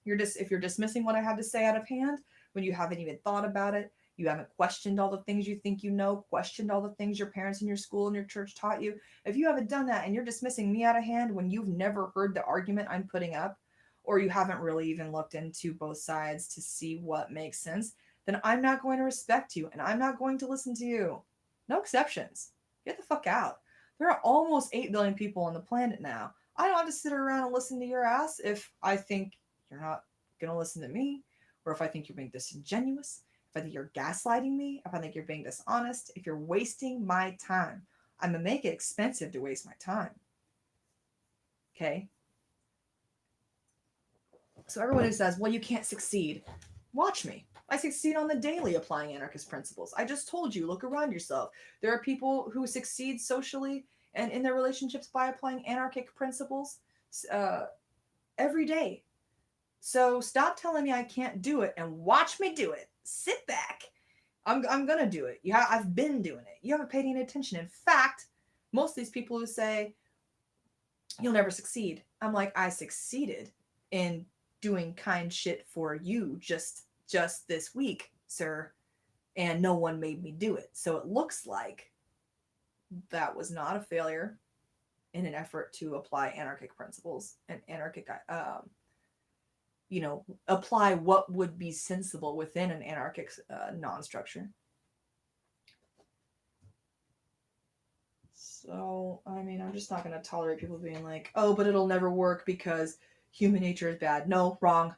If you're dismissing what I have to say out of hand, when you haven't even thought about it, you haven't questioned all the things you think you know, questioned all the things your parents in your school and your church taught you. If you haven't done that and you're dismissing me out of hand when you've never heard the argument I'm putting up, or you haven't really even looked into both sides to see what makes sense, then I'm not going to respect you and I'm not going to listen to you. No exceptions. Get the fuck out. There are almost 8 billion people on the planet now. I don't have to sit around and listen to your ass if I think you're not going to listen to me, or if I think you're being disingenuous, if I think you're gaslighting me, if I think you're being dishonest, if you're wasting my time. I'm going to make it expensive to waste my time. Okay? So everyone who says, well, you can't succeed, watch me. I succeed on the daily applying anarchist principles. I just told you, look around yourself. There are people who succeed socially and in their relationships by applying anarchic principles every day. So stop telling me I can't do it and watch me do it. Sit back. I'm gonna do it. Yeah, I've been doing it. You haven't paid any attention. In fact, most of these people who say you'll never succeed, I'm like, I succeeded in doing kind shit for you just this week, sir, and no one made me do it. So it looks like that was not a failure in an effort to apply anarchic principles and anarchic apply what would be sensible within an anarchic non-structure. So, I mean, I'm just not going to tolerate people being like, oh, but it'll never work because human nature is bad. No, wrong.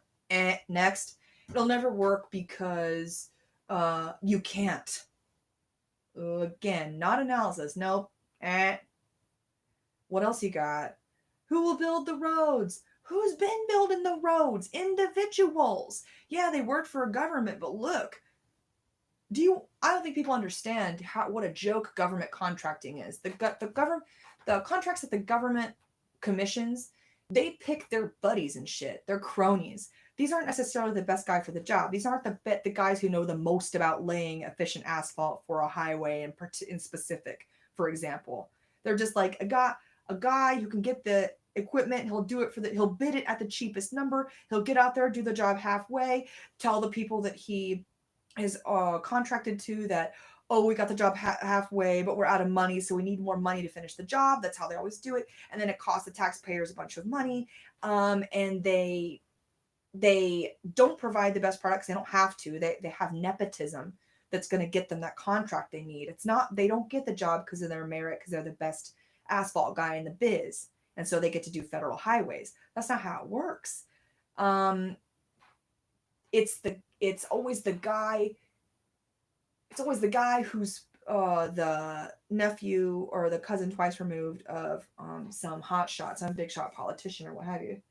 Next. It'll never work because you can't. Again, not analysis. Nope. What else you got? Who will build the roads? Who's been building the roads? Individuals. Yeah, they work for a government, but look. I don't think people understand what a joke government contracting is. The contracts that the government commissions, they pick their buddies and shit. They're cronies. These aren't necessarily the best guy for the job. These aren't the guys who know the most about laying efficient asphalt for a highway in specific, for example. They're just like a guy who can get the equipment. He'll do it he'll bid it at the cheapest number. He'll get out there, do the job halfway, tell the people that he is contracted to that, oh, we got the job halfway, but we're out of money, so we need more money to finish the job. That's how they always do it. And then it costs the taxpayers a bunch of money. And they don't provide the best products. They don't have to. They have nepotism that's going to get them that contract they need. It's not, they don't get the job because of their merit, because they're the best asphalt guy in the biz. And so they get to do federal highways. That's not how it works. It's always the guy who's the nephew or the cousin twice removed of some hot shot, some big shot politician or what have you.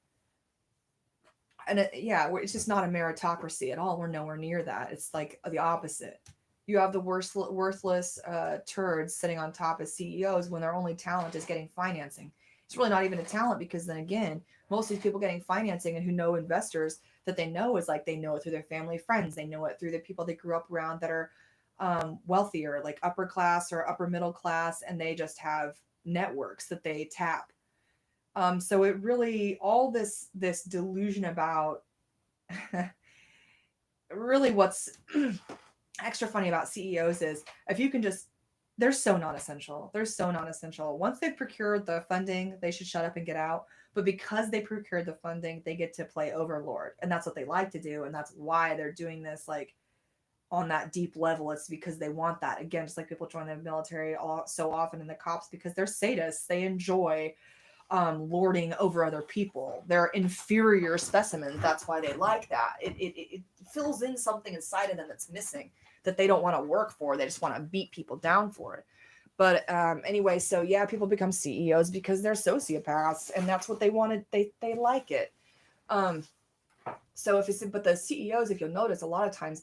And it's just not a meritocracy at all. We're nowhere near that. It's like the opposite. You have the worthless turds sitting on top as CEOs when their only talent is getting financing. It's really not even a talent, because then again, most of these people getting financing and who know investors that they know is like, they know it through their family, friends. They know it through the people they grew up around that are wealthier, like upper class or upper middle class, and they just have networks that they tap. So it really, all this delusion about really what's extra funny about CEOs is, if you can just, they're so non-essential. They're so non-essential. Once they've procured the funding, they should shut up and get out. But because they procured the funding, they get to play overlord, and that's what they like to do, and that's why they're doing this, like, on that deep level. It's because they want that. Again, just like people join the military so often, in the cops, because they're sadists. They enjoy lording over other people. They're inferior specimens. That's why they like that. It fills in something inside of them that's missing, that they don't want to work for. They just want to beat people down for it. But anyway, so yeah, people become CEOs because they're sociopaths, and that's what they wanted. They like it. So but the CEOs, if you'll notice, a lot of times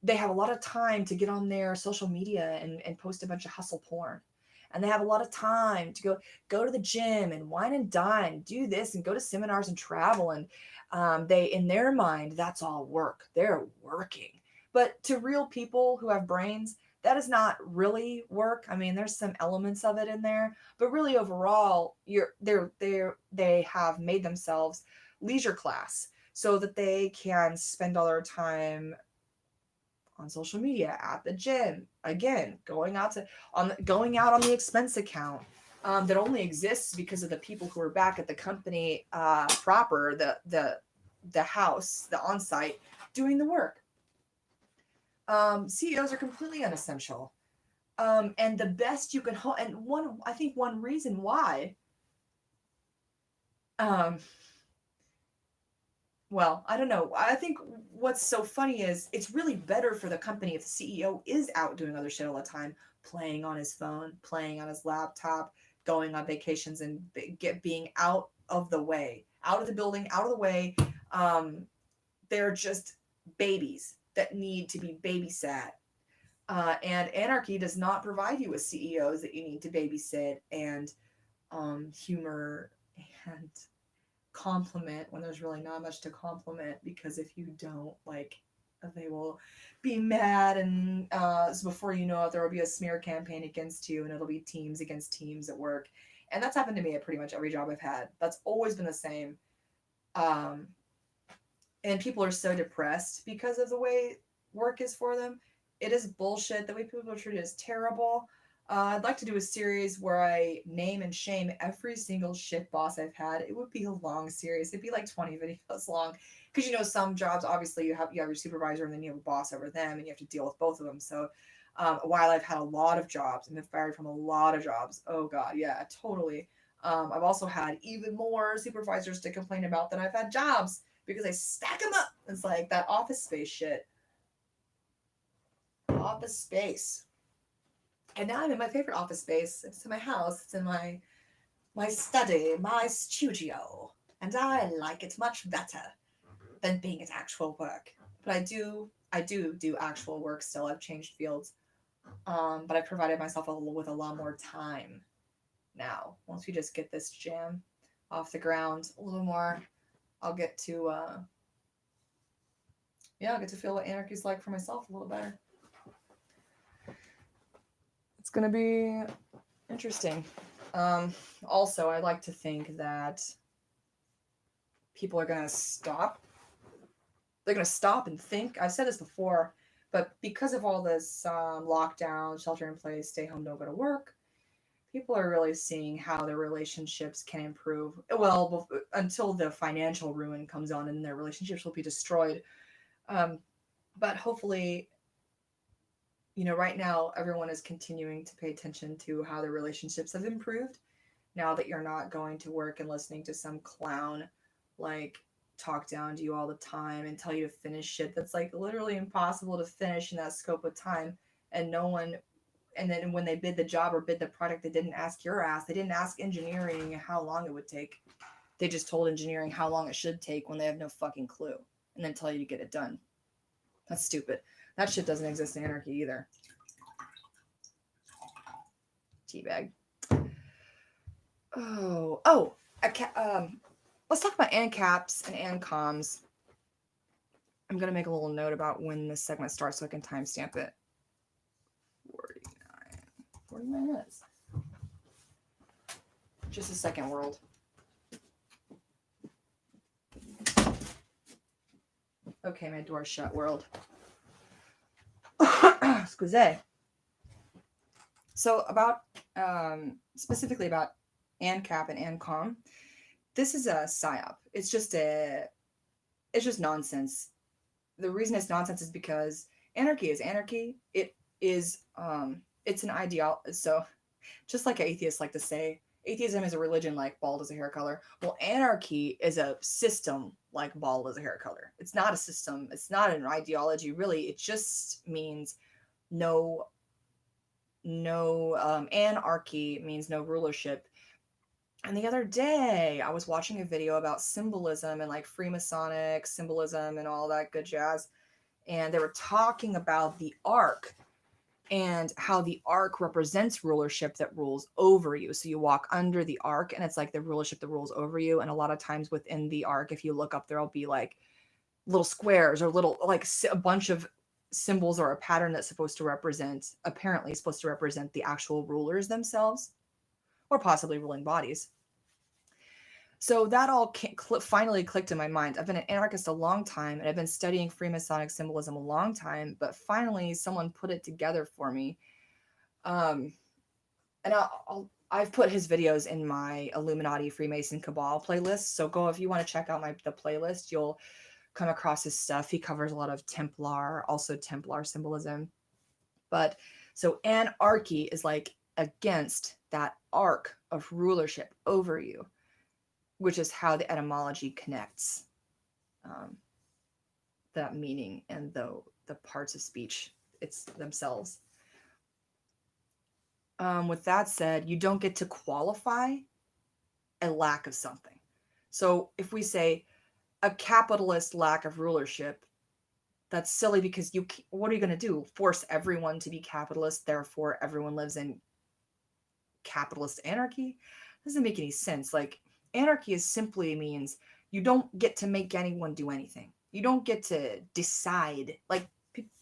they have a lot of time to get on their social media and post a bunch of hustle porn. And they have a lot of time to go to the gym and wine and dine, do this and go to seminars and travel. And they, in their mind, that's all work. They're working. But to real people who have brains, that is not really work. I mean, there's some elements of it in there, but really overall, they have made themselves leisure class so that they can spend all their time on social media, at the gym, again, going out on the expense account that only exists because of the people who are back at the company proper, the house, the on-site, doing the work. CEOs are completely unessential. And the best you can and I think one reason why, well, I don't know. I think what's so funny is it's really better for the company if the CEO is out doing other shit all the time, playing on his phone, playing on his laptop, going on vacations, and being out of the way, out of the building, out of the way. They're just babies that need to be babysat. And Anarchy does not provide you with CEOs that you need to babysit and humor and compliment when there's really not much to compliment, because if you don't, like, they will be mad, and so before you know it, there will be a smear campaign against you, and it'll be teams against teams at work. And that's happened to me at pretty much every job I've had. That's always been the same. And people are so depressed because of the way work is for them. It is bullshit. The way people are treated is terrible. I'd like to do a series where I name and shame every single shit boss I've had. It would be a long series. It'd be like 20 videos long. Because, you know, some jobs, obviously, you have your supervisor and then you have a boss over them, and you have to deal with both of them. So while I've had a lot of jobs and been fired from a lot of jobs, oh, God, yeah, totally. I've also had even more supervisors to complain about than I've had jobs, because I stack them up. It's like that Office Space shit. Office Space. And now I'm in my favorite office space. It's in my house. It's in my study, my studio. And I like it much better than being at actual work. But I do actual work still. I've changed fields. But I provided myself with a lot more time now. Once we just get this jam off the ground a little more, I'll get to I'll get to feel what Anarchy's like for myself a little better. It's going to be interesting. Also, I like to think that people are going to stop. They're going to stop and think. I've said this before, but because of all this lockdown, shelter in place, stay home, don't go to work, people are really seeing how their relationships can improve. Well, until the financial ruin comes on and their relationships will be destroyed. But hopefully, you know, right now, everyone is continuing to pay attention to how their relationships have improved. Now that you're not going to work and listening to some clown, like, talk down to you all the time and tell you to finish shit that's, like, literally impossible to finish in that scope of time. And no one, and then when they bid the job or bid the product, they didn't ask your ass. They didn't ask engineering how long it would take. They just told engineering how long it should take when they have no fucking clue, and then tell you to get it done. That's stupid. That shit doesn't exist in anarchy either. Teabag. Let's talk about ancaps and ancoms. I'm going to make a little note about when this segment starts so I can timestamp it. 49 minutes. Just a second, world. Okay, my door's shut, world. Excuse. So about, specifically about ancap and ancom, this is a psyop. It's just nonsense. The reason it's nonsense is because anarchy is anarchy. It is, it's an ideology. So just like atheists like to say, atheism is a religion like bald is a hair color. Well, anarchy is a system like bald is a hair color. It's not a system. It's not an ideology, really. It just means no anarchy means no rulership. And the other day, I was watching a video about symbolism and like Freemasonic symbolism and all that good jazz. And they were talking about the arc and how the arc represents rulership that rules over you. So you walk under the arc and it's like the rulership that rules over you. And a lot of times within the arc, if you look up, there'll be like little squares or little, like a bunch of symbols or a pattern that's apparently supposed to represent the actual rulers themselves, or possibly ruling bodies. So that all finally clicked in my mind. I've been an anarchist a long time, and I've been studying Freemasonic symbolism a long time, but finally someone put it together for me. And I've put his videos in my Illuminati Freemason Cabal playlist. So go, if you want to check out the playlist, you'll come across his stuff. He covers a lot of Templar symbolism. But so anarchy is like against that arc of rulership over you, which is how the etymology connects that meaning and the parts of speech it's themselves. With that said, you don't get to qualify a lack of something. So if we say a capitalist lack of rulership, that's silly because what are you going to do? Force everyone to be capitalist, therefore everyone lives in capitalist anarchy? Doesn't make any sense. Like, anarchy simply means you don't get to make anyone do anything. You don't get to decide. Like,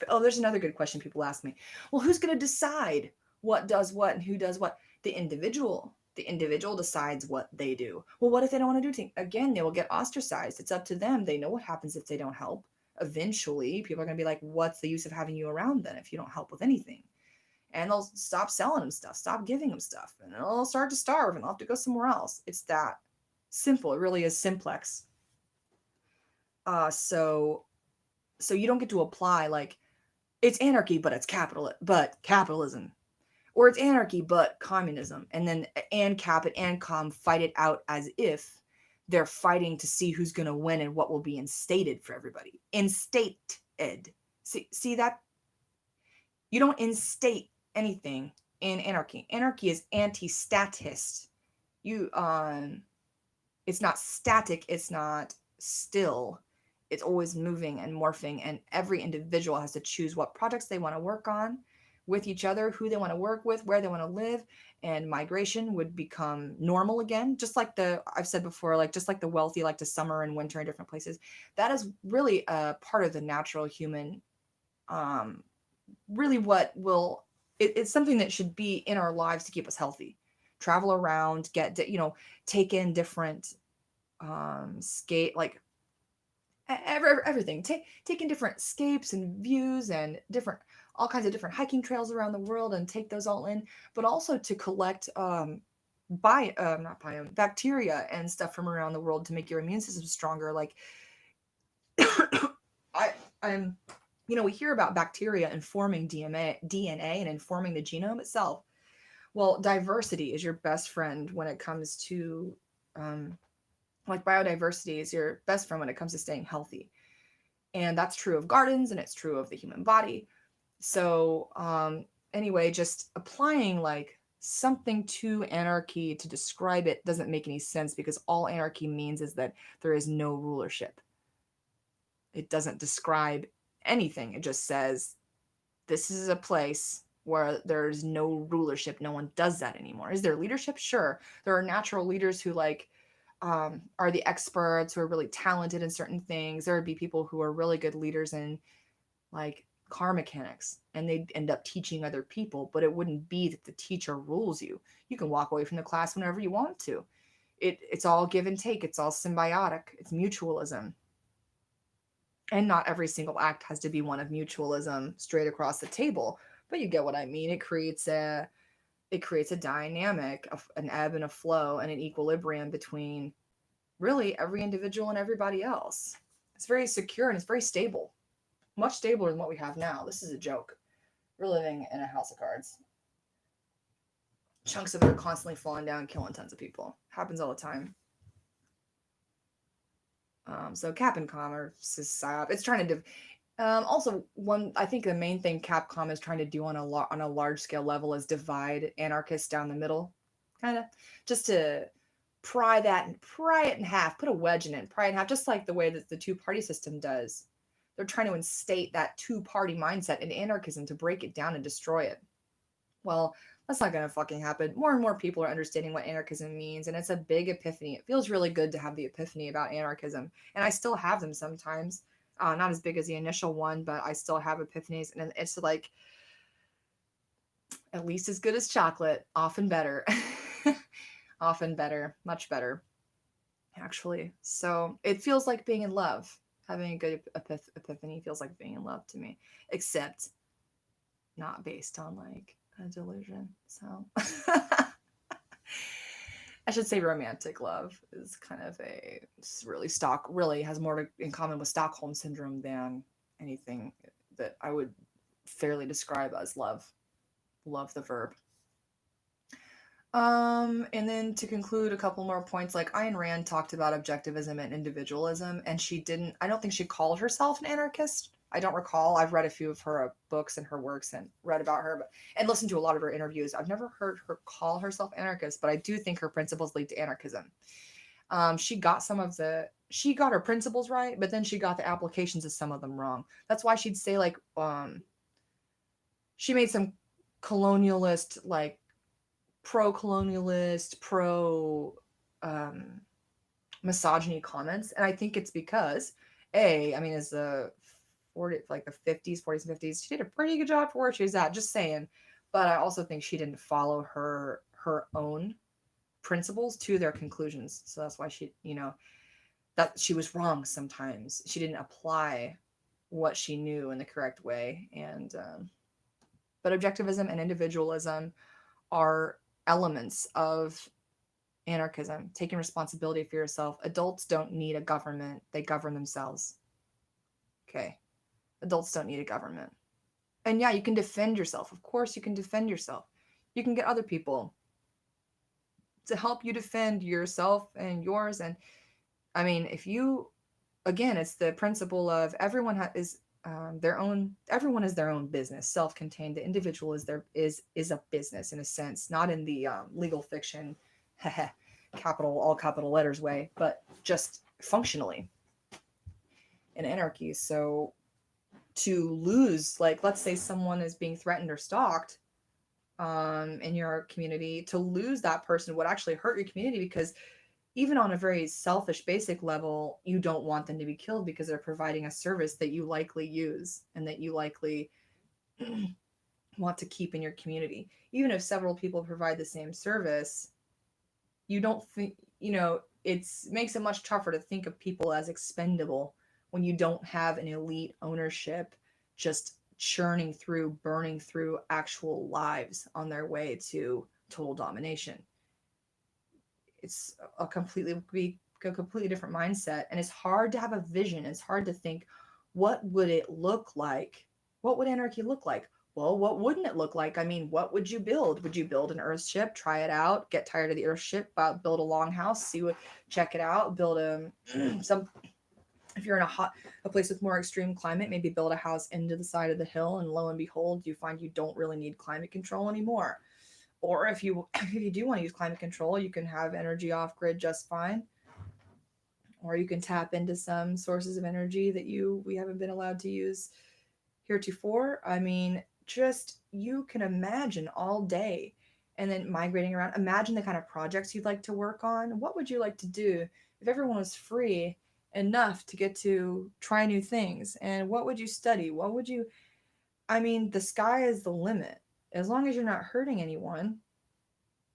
there's another good question people ask me. Well, who's going to decide what does what and who does what? The individual. The individual decides what they do. Well, what if they don't want to do anything? Again, they will get ostracized. It's up to them. They know what happens if they don't help. Eventually, people are going to be like, what's the use of having you around then if you don't help with anything? And they'll stop selling them stuff, stop giving them stuff, and they'll start to starve and they'll have to go somewhere else. It's that simple. It really is simplex. So you don't get to apply like it's anarchy, but it's capitalism, or it's anarchy, but communism. And then ANCAP and ANCOM fight it out as if they're fighting to see who's going to win and what will be instated for everybody. Instated. See that? You don't instate anything in anarchy. Anarchy is anti-statist. It's not static. It's not still. It's always moving and morphing, and every individual has to choose what projects they want to work on with each other, who they want to work with, where they want to live, and migration would become normal again. Just like I've said before, like just like the wealthy like to summer and winter in different places. That is really a part of the natural human, really what will, it's something that should be in our lives to keep us healthy. Travel around, take in different like everything. Take in different scapes and views and all kinds of different hiking trails around the world and take those all in, but also to collect bacteria and stuff from around the world to make your immune system stronger. Like we hear about bacteria informing DNA and informing the genome itself. Well, diversity is your best friend when it comes to like biodiversity is your best friend when it comes to staying healthy. And that's true of gardens and it's true of the human body. So anyway, just applying like something to anarchy to describe it doesn't make any sense, because all anarchy means is that there is no rulership. It doesn't describe anything. It just says this is a place where there's no rulership. No one does that anymore. Is there leadership? Sure. There are natural leaders who are the experts, who are really talented in certain things. There would be people who are really good leaders in like car mechanics, and they'd end up teaching other people, but it wouldn't be that the teacher rules you. You can walk away from the class whenever you want to. It's all give and take. It's all symbiotic. It's mutualism. And not every single act has to be one of mutualism straight across the table, but you get what I mean. It creates a dynamic, an ebb and a flow, and an equilibrium between really every individual and everybody else. It's very secure and it's very stable, much stabler than what we have now. This is a joke. We're living in a house of cards. Chunks of it are constantly falling down, killing tons of people. Happens all the time. So Cap and Com are psyop. It's trying to also, I think the main thing Capcom is trying to do on a large scale level is divide anarchists down the middle, kind of, just to pry it in half, put a wedge in it, pry it in half, just like the way that the two-party system does. They're trying to instate that two-party mindset in anarchism to break it down and destroy it. Well, that's not going to fucking happen. More and more people are understanding what anarchism means, and it's a big epiphany. It feels really good to have the epiphany about anarchism, and I still have them sometimes. Not as big as the initial one, but I still have epiphanies, and it's like at least as good as chocolate, often better. Often better, much better, actually. So it feels like being in love. Having a good epiphany feels like being in love to me, except not based on like a delusion. So I should say romantic love is kind of really has more in common with Stockholm syndrome than anything that I would fairly describe as love. Love the verb. And then to conclude, a couple more points. Like Ayn Rand talked about objectivism and individualism, and I don't think she called herself an anarchist. I don't recall. I've read a few of her books and her works and read about her, and listened to a lot of her interviews. I've never heard her call herself anarchist, but I do think her principles lead to anarchism. She got her principles right, but then she got the applications of some of them wrong. That's why she'd say like, she made some colonialist, like pro-colonialist, misogyny comments, and I think it's because as the 50s, 40s, and 50s, she did a pretty good job for where she was at, just saying. But I also think she didn't follow her own principles to their conclusions, so that's why that she was wrong sometimes. She didn't apply what she knew in the correct way, and but objectivism and individualism are elements of anarchism. Taking responsibility for yourself. Adults don't need a government. They govern themselves. Okay. Adults don't need a government. And yeah, you can defend yourself. Of course you can defend yourself. You can get other people to help you defend yourself and yours. And I mean, it's the principle of everyone is everyone is their own business, self-contained. The individual is a business, in a sense, not in the legal fiction all capital letters way, but just functionally in anarchy. So to lose, like, let's say someone is being threatened or stalked in your community, to lose that person would actually hurt your community, because even on a very selfish, basic level, you don't want them to be killed because they're providing a service that you likely use and that you likely want to keep in your community. Even if several people provide the same service, you don't think, it makes it much tougher to think of people as expendable when you don't have an elite ownership just churning through, burning through actual lives on their way to total domination. It's a completely different mindset, and it's hard to have a vision. It's hard to think, what would it look like? What would anarchy look like? Well, what wouldn't it look like? I mean, what would you build? Would you build an Earth ship, try it out, get tired of the Earth ship, build a longhouse, check it out, build if you're in a place with more extreme climate, maybe build a house into the side of the hill, and lo and behold, you find you don't really need climate control anymore. Or if you do want to use climate control, you can have energy off grid just fine. Or you can tap into some sources of energy that we haven't been allowed to use heretofore. I mean, just you can imagine all day and then migrating around. Imagine the kind of projects you'd like to work on. What would you like to do if everyone was free enough to get to try new things? And what would you study? What would you, I mean, the sky is the limit. As long as you're not hurting anyone,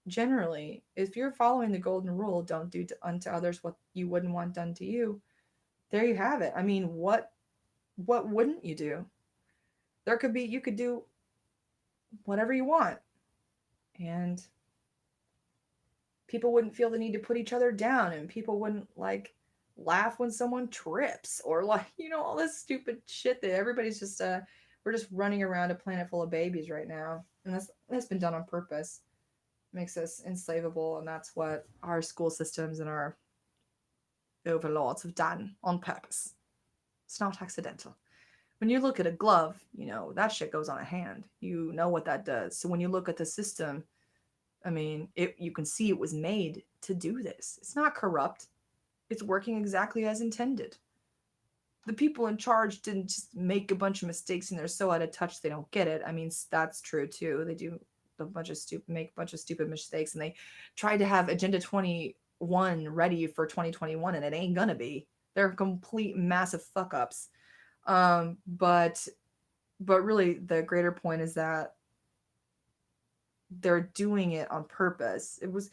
generally, if you're following the golden rule, don't do unto others what you wouldn't want done to you. There you have it. I mean, what wouldn't you do? You could do whatever you want, and people wouldn't feel the need to put each other down, and people wouldn't like laugh when someone trips, or like, all this stupid shit that everybody's just we're just running around a planet full of babies right now, and that's been done on purpose. Makes us enslavable, and that's what our school systems and our overlords have done on purpose. It's not accidental. When you look at a glove, that shit goes on a hand. You know what that does. So when you look at the system, I mean, you can see it was made to do this. It's not corrupt. It's working exactly as intended. The people in charge didn't just make a bunch of mistakes and they're so out of touch they don't get it. I mean, that's true too. They do make a bunch of stupid mistakes, and they tried to have Agenda 21 ready for 2021, and it ain't gonna be. They're complete massive fuck ups. But really the greater point is that they're doing it on purpose. It was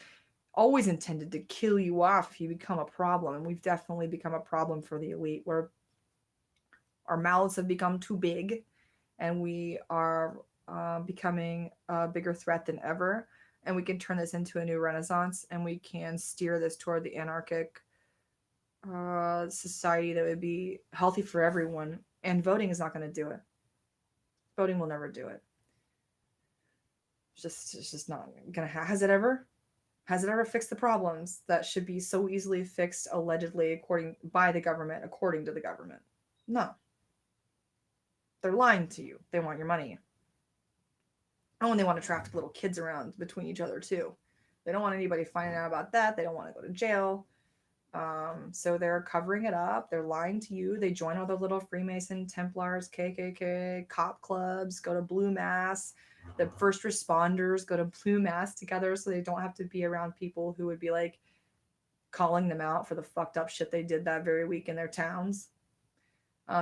always intended to kill you off if you become a problem, and we've definitely become a problem for the elite, where our mouths have become too big and we are becoming a bigger threat than ever, and we can turn this into a new renaissance, and we can steer this toward the anarchic society that would be healthy for everyone. And voting is not going to do it. Voting will never do it. It's just not going to. Has it ever fixed the problems that should be so easily fixed, allegedly, according to the government? No. They're lying to you. They want your money. Oh, and they want to traffic little kids around between each other too. They don't want anybody finding out about that. They don't want to go to jail. So they're covering it up. They're lying to you. They join all the little Freemason, Templars, KKK, cop clubs, go to Blue Mass. The first responders go to Blue Mass together so they don't have to be around people who would be like calling them out for the fucked up shit they did that very week in their towns.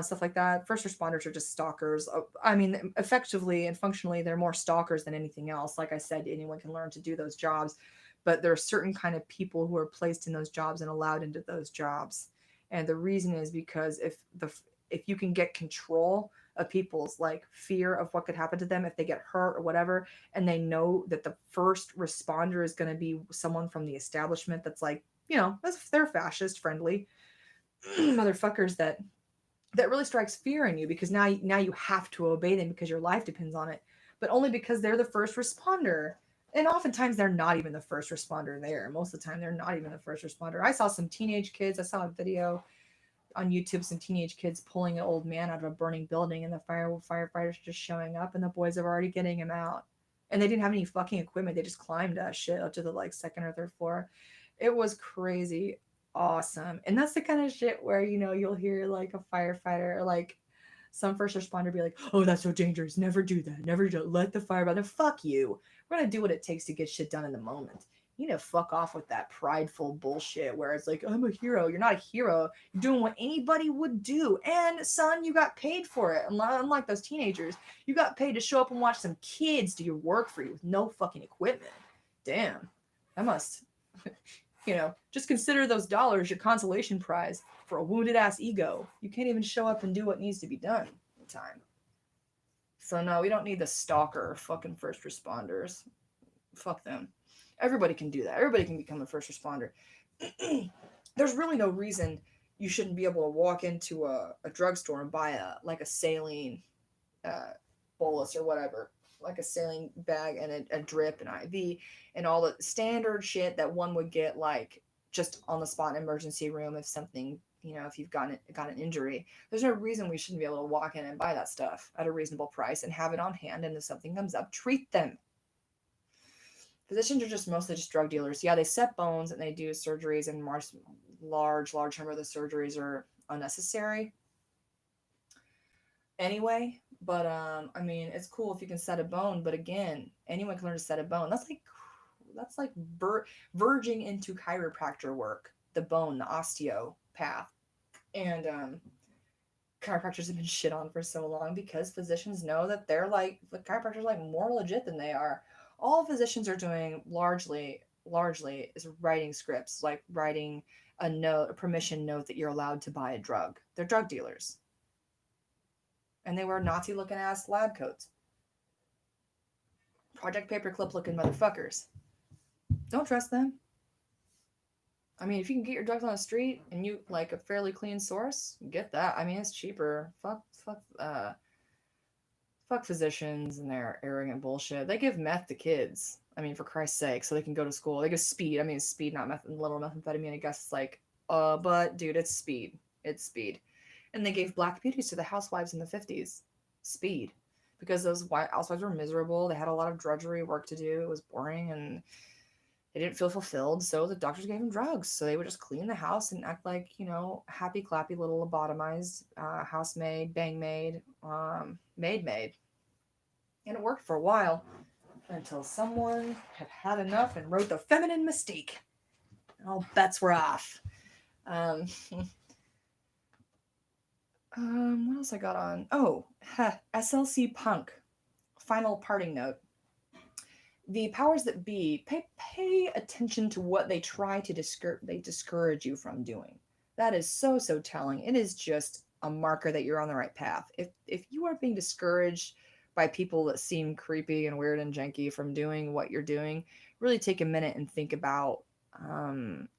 Stuff like that. First responders are just stalkers. I mean, effectively and functionally, they're more stalkers than anything else. Like I said, anyone can learn to do those jobs, but there are certain kind of people who are placed in those jobs and allowed into those jobs. And the reason is because if you can get control of people's like fear of what could happen to them if they get hurt or whatever, and they know that the first responder is going to be someone from the establishment that's like, they're fascist friendly motherfuckers, that really strikes fear in you, because now you have to obey them because your life depends on it, but only because they're the first responder. And oftentimes they're not even the first responder there. Most of the time they're not even the first responder. I saw some teenage kids. I saw a video on YouTube, some teenage kids pulling an old man out of a burning building, and the firefighters just showing up, and the boys are already getting him out. And they didn't have any fucking equipment. They just climbed shit up to the like second or third floor. It was crazy. Awesome. And that's the kind of shit where you'll hear like a firefighter or like some first responder be like, oh, that's so dangerous, never do that, never do, let the firefighter. Fuck you. We're gonna do what it takes to get shit done in the moment. You need to fuck off with that prideful bullshit where it's like, I'm a hero. You're not a hero. You're doing what anybody would do, and son, you got paid for it. Unlike those teenagers, you got paid to show up and watch some kids do your work for you with no fucking equipment. Damn, that must just consider those dollars your consolation prize for a wounded ass ego. You can't even show up and do what needs to be done in time. So no, we don't need the stalker fucking first responders. Fuck them. Everybody can do that. Everybody can become a first responder. There's really no reason you shouldn't be able to walk into a drugstore and buy a saline bolus or whatever, like a saline bag and a drip and IV and all the standard shit that one would get like just on the spot in emergency room if something, if you've got an injury. There's no reason we shouldn't be able to walk in and buy that stuff at a reasonable price and have it on hand, and if something comes up, treat them. Physicians are just mostly just drug dealers. Yeah, they set bones and they do surgeries, and large number of the surgeries are unnecessary anyway. But I mean, it's cool if you can set a bone. But again, anyone can learn to set a bone. That's like verging into chiropractor work. The bone, the osteopath, and chiropractors have been shit on for so long because physicians know that they're like the chiropractors like more legit than they are. All physicians are doing largely is writing scripts, like writing a permission note that you're allowed to buy a drug. They're drug dealers. And they wear Nazi looking ass lab coats. Project Paperclip looking motherfuckers. Don't trust them. I mean, if you can get your drugs on the street and you like a fairly clean source, get that. I mean, it's cheaper. Fuck physicians and their arrogant bullshit. They give meth to kids. I mean, for Christ's sake, so they can go to school. They give speed. I mean, it's speed, not little methamphetamine. I guess it's like, but dude, it's speed. It's speed. And they gave black beauties to the housewives in the 50s. Speed. Because those white housewives were miserable. They had a lot of drudgery work to do. It was boring and they didn't feel fulfilled. So the doctors gave them drugs. So they would just clean the house and act like, happy, clappy little lobotomized housemaid, bang maid, maid. And it worked for a while until someone had had enough and wrote The Feminine Mystique. And all bets were off. What else I got on? Oh, SLC Punk. Final parting note. The powers that be pay attention to what they try to discourage you from doing. That is so telling. It is just a marker that you're on the right path. If you are being discouraged by people that seem creepy and weird and janky from doing what you're doing, really take a minute and think about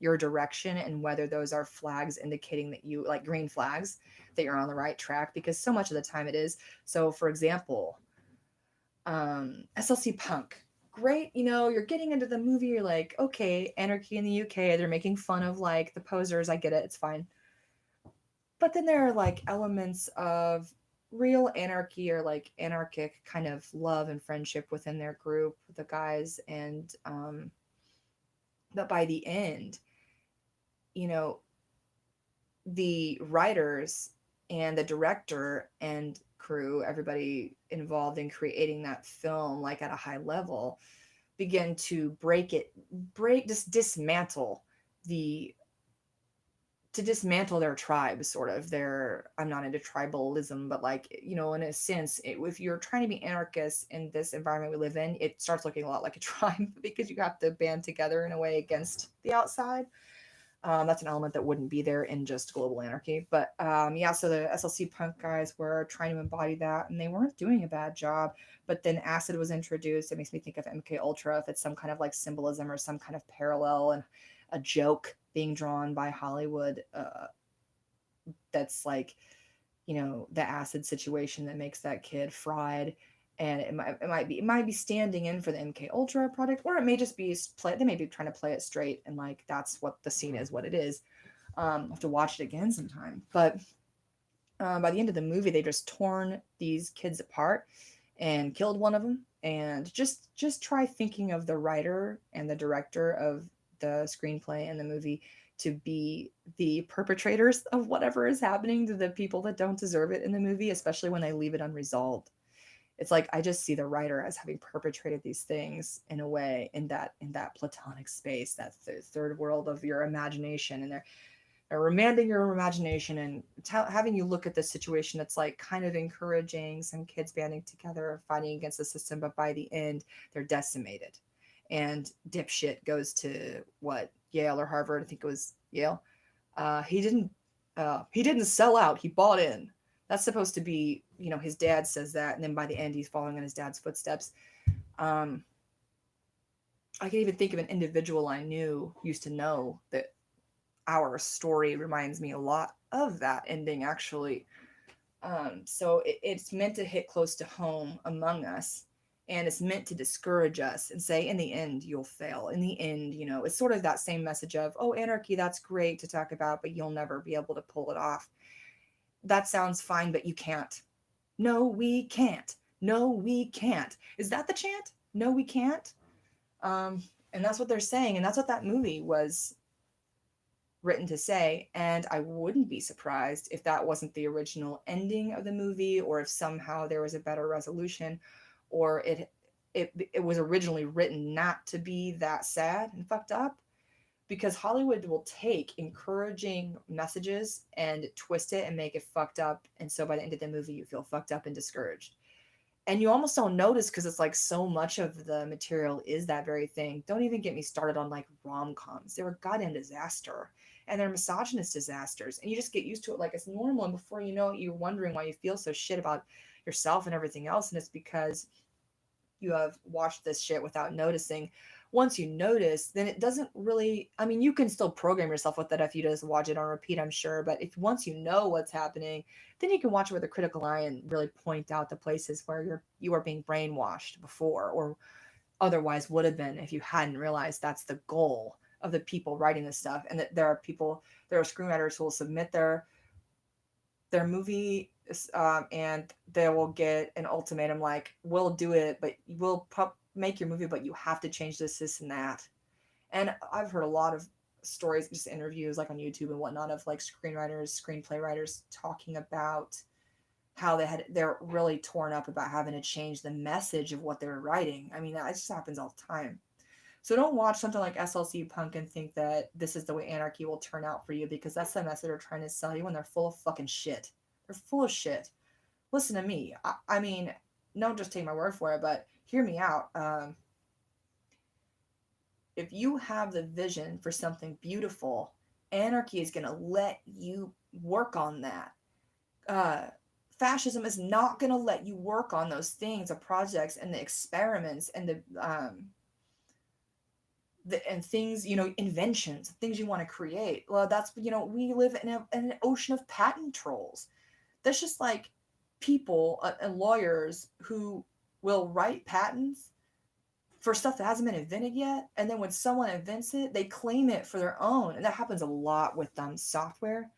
your direction and whether those are flags indicating that you, like green flags, that you're on the right track, because so much of the time it is. So for example, SLC Punk, great, you're getting into the movie, you're like, okay, Anarchy in the UK, they're making fun of like the posers, I get it, it's fine. But then there are like elements of real anarchy or like anarchic kind of love and friendship within their group, the guys, and but by the end, the writers and the director and crew, everybody involved in creating that film, like at a high level, begin to dismantle their tribe, sort of I'm not into tribalism, but like, in a sense, if you're trying to be anarchist in this environment we live in, it starts looking a lot like a tribe because you have to band together in a way against the outside. That's an element that wouldn't be there in just global anarchy. But so the SLC Punk guys were trying to embody that, and they weren't doing a bad job. But then acid was introduced. It makes me think of MK Ultra, if it's some kind of like symbolism or some kind of parallel and a joke being drawn by Hollywood that's like, the acid situation that makes that kid fried. And it might be standing in for the MK Ultra product, or it may just be they may be trying to play it straight, and like that's what the scene is, what it is. I'll have to watch it again sometime. But by the end of the movie, they just torn these kids apart and killed one of them. And just try thinking of the writer and the director of the screenplay and the movie to be the perpetrators of whatever is happening to the people that don't deserve it in the movie, especially when they leave it unresolved. It's like I just see the writer as having perpetrated these things in a way in that platonic space, that third world of your imagination, and they're remanding your imagination and having you look at this situation that's like kind of encouraging some kids banding together, fighting against the system, but by the end they're decimated, and dipshit goes to Yale or Harvard. I think it was Yale. He didn't sell out. He bought in. That's supposed to be, his dad says that, and then by the end he's following in his dad's footsteps. I can even think of an individual I used to know, that our story reminds me a lot of that ending, actually. So it's meant to hit close to home among us, and it's meant to discourage us and say, in the end, you'll fail. In the end, it's sort of that same message of, oh, anarchy, that's great to talk about, but you'll never be able to pull it off. That sounds fine, but you can't. No, we can't. No, we can't. Is that the chant? No, we can't. And that's what they're saying, and that's what that movie was written to say. And I wouldn't be surprised if that wasn't the original ending of the movie, or if somehow there was a better resolution, or it was originally written not to be that sad and fucked up, because Hollywood will take encouraging messages and twist it and make it fucked up, and so by the end of the movie you feel fucked up and discouraged. And you almost don't notice because it's like so much of the material is that very thing. Don't even get me started on like rom-coms. They're a goddamn disaster, and they're misogynist disasters, and you just get used to it like it's normal, and before you know it you're wondering why you feel so shit about yourself and everything else, and it's because you have watched this shit without noticing. Once you notice, then it doesn't really, I mean, you can still program yourself with that if you just watch it on repeat, I'm sure, but if once you know what's happening, then you can watch it with a critical eye and really point out the places where you are being brainwashed before, or otherwise would have been if you hadn't realized that's the goal of the people writing this stuff. And that there are screenwriters who will submit their movie, and they will get an ultimatum like, we'll do it, but we'll make your movie, but you have to change this and that. And I've heard a lot of stories, just interviews like on YouTube and whatnot, of like screenwriters, screenplay writers talking about how they're really torn up about having to change the message of what they're writing. I mean, that just happens all the time. So don't watch something like SLC Punk and think that this is the way Anarchy will turn out for you, because that's the message they're trying to sell you, and they're full of fucking shit. They're full of shit. Listen to me. I mean, don't just take my word for it, but hear me out. If you have the vision for something beautiful, Anarchy is going to let you work on that. Fascism is not going to let you work on those things, the projects and the experiments and and things, inventions, things you want to create. Well, that's, we live in an ocean of patent trolls. That's just like people and lawyers who will write patents for stuff that hasn't been invented yet, and then when someone invents it, they claim it for their own. And that happens a lot with software.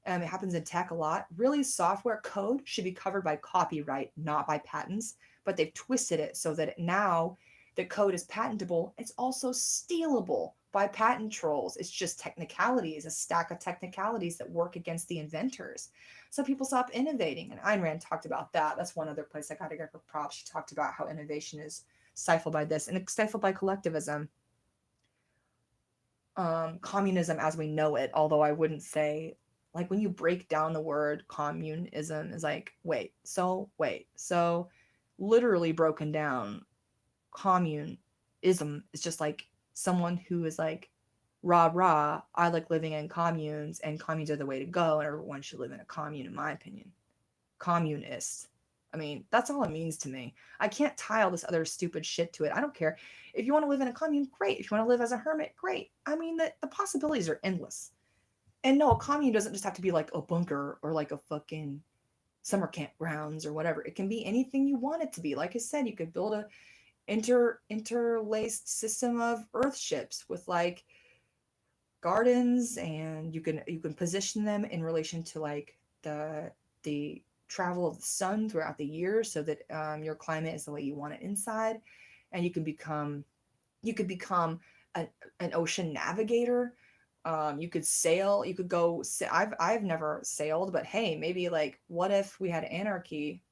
It happens in tech a lot. Really, software code should be covered by copyright, not by patents, but they've twisted it so that now the code is patentable. It's also stealable by patent trolls. It's just technicalities, a stack of technicalities that work against the inventors. So people stop innovating. And Ayn Rand talked about that. That's one other place I got to give her props. She talked about how innovation is stifled by this, and it's stifled by collectivism. Communism as we know it, although I wouldn't say, like, when you break down the word communism, is like, so literally broken down, communism is just like someone who is like, rah, I like living in communes, and communes are the way to go, and everyone should live in a commune, in my opinion. Communist. I mean, that's all it means to me. I can't tie all this other stupid shit to it. I don't care. If you want to live in a commune, great. If you want to live as a hermit, great. I mean, the possibilities are endless. And no, a commune doesn't just have to be like a bunker or like a fucking summer camp grounds or whatever. It can be anything you want it to be. Like I said, you could build a interlaced system of earth ships with like gardens, and you can position them in relation to like the travel of the sun throughout the year, so that your climate is the way you want it inside, and you could become an ocean navigator. You could sail. You could go. I've never sailed, but hey, maybe like, what if we had Anarchy,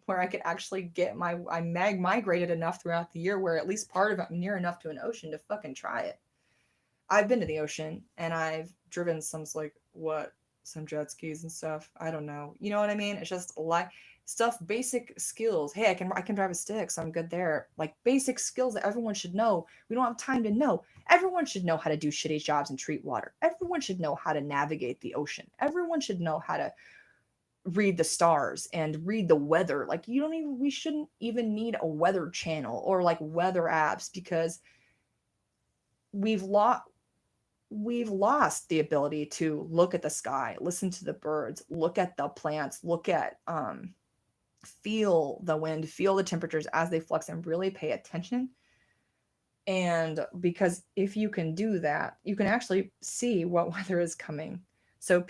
where I could actually get I migrated enough throughout the year where at least part of it I'm near enough to an ocean to fucking try it. I've been to the ocean, and I've driven some jet skis and stuff. I don't know. You know what I mean? It's just like stuff, basic skills. Hey, I can drive a stick, so I'm good there. Like basic skills that everyone should know. We don't have time to know. Everyone should know how to do shitty jobs and treat water. Everyone should know how to navigate the ocean. Everyone should know how to read the stars and read the weather. Like we shouldn't even need a weather channel or like weather apps, because we've lost the ability to look at the sky, listen to the birds, look at the plants, look at feel the wind, feel the temperatures as they flux, and really pay attention. And because if you can do that, you can actually see what weather is coming. So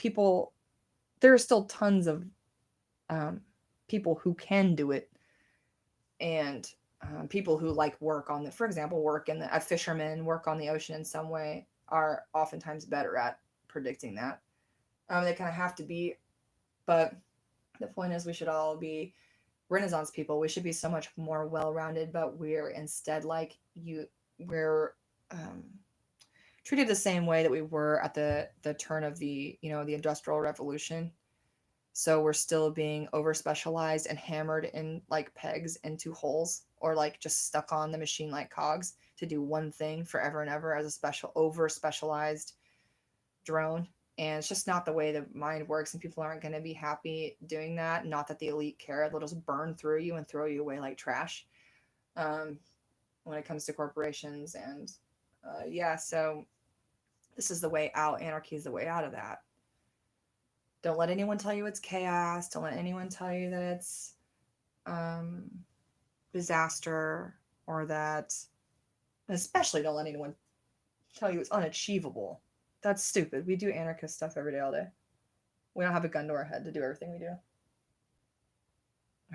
there are still tons of people who can do it, and people who like work on the, for example, work in the, a fisherman, work on the ocean in some way, are oftentimes better at predicting that. They kind of have to be, but the point is we should all be Renaissance people. We should be so much more well-rounded, but we're instead like we're um, treated the same way that we were at the turn of the, you know, the Industrial Revolution. So we're still being over specialized and hammered in like pegs into holes, or like just stuck on the machine like cogs to do one thing forever and ever as a special over specialized drone. And it's just not the way the mind works, and people aren't going to be happy doing that. Not that the elite care. They'll just burn through you and throw you away like trash, um, when it comes to corporations. And yeah, so this is the way out. Anarchy is the way out of that. Don't let anyone tell you it's chaos. Don't let anyone tell you that it's um, disaster, or that, especially don't let anyone tell you it's unachievable. That's stupid. We do anarchist stuff every day, all day. We don't have a gun to our head to do everything we do.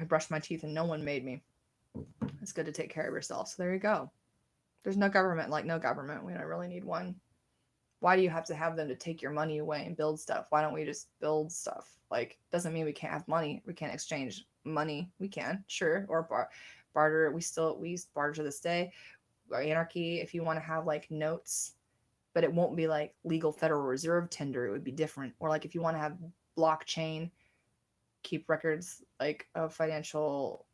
I brushed my teeth and no one made me. It's good to take care of yourself. So there you go. There's no government like no government. We don't really need one. Why do you have to have them to take your money away and build stuff? Why don't we just build stuff? Like, doesn't mean we can't have money. We can't exchange money. We can, sure, or barter. We use barter to this day. Anarchy, if you want to have like notes, but it won't be like legal Federal Reserve tender. It would be different. Or like if you want to have blockchain, keep records like of financial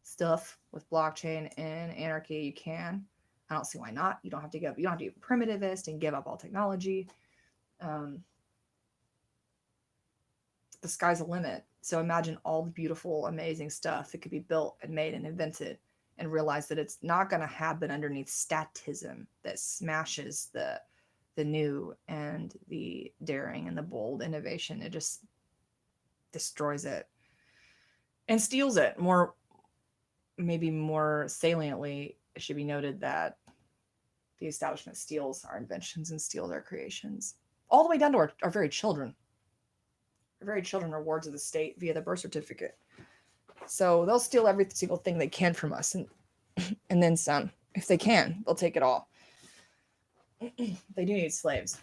stuff with blockchain and Anarchy, you can. I don't see why not. You don't have to give. You don't have to be primitivist and give up all technology. The sky's the limit. So imagine all the beautiful, amazing stuff that could be built and made and invented, and realize that it's not going to happen underneath statism that smashes the new and the daring and the bold innovation. It just destroys it and steals it. Maybe more saliently, it should be noted that the establishment steals our inventions and steals our creations, all the way down to our very children. Our very children are wards of the state via the birth certificate. So they'll steal every single thing they can from us, and then some. If they can, they'll take it all. They do need slaves.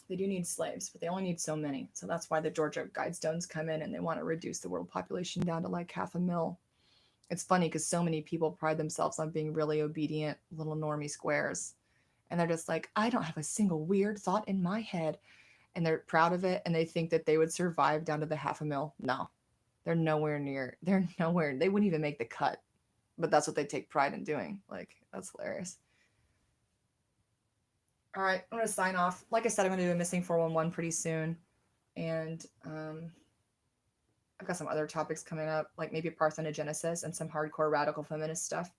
They do need slaves, but they only need so many. So that's why the Georgia Guidestones come in, and they want to reduce the world population down to like 500,000. It's funny because so many people pride themselves on being really obedient little normie squares. And they're just like, I don't have a single weird thought in my head. And they're proud of it, and they think that they would survive down to the 500,000. No, they're nowhere near. They wouldn't even make the cut. But that's what they take pride in doing. Like, that's hilarious. All right, I'm going to sign off. Like I said, I'm going to do a missing 411 pretty soon. And I've got some other topics coming up, like maybe parthenogenesis and some hardcore radical feminist stuff.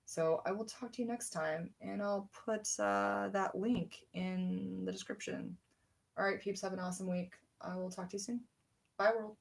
So I will talk to you next time, and I'll put that link in the description. All right, peeps, have an awesome week. I will talk to you soon. Bye, world.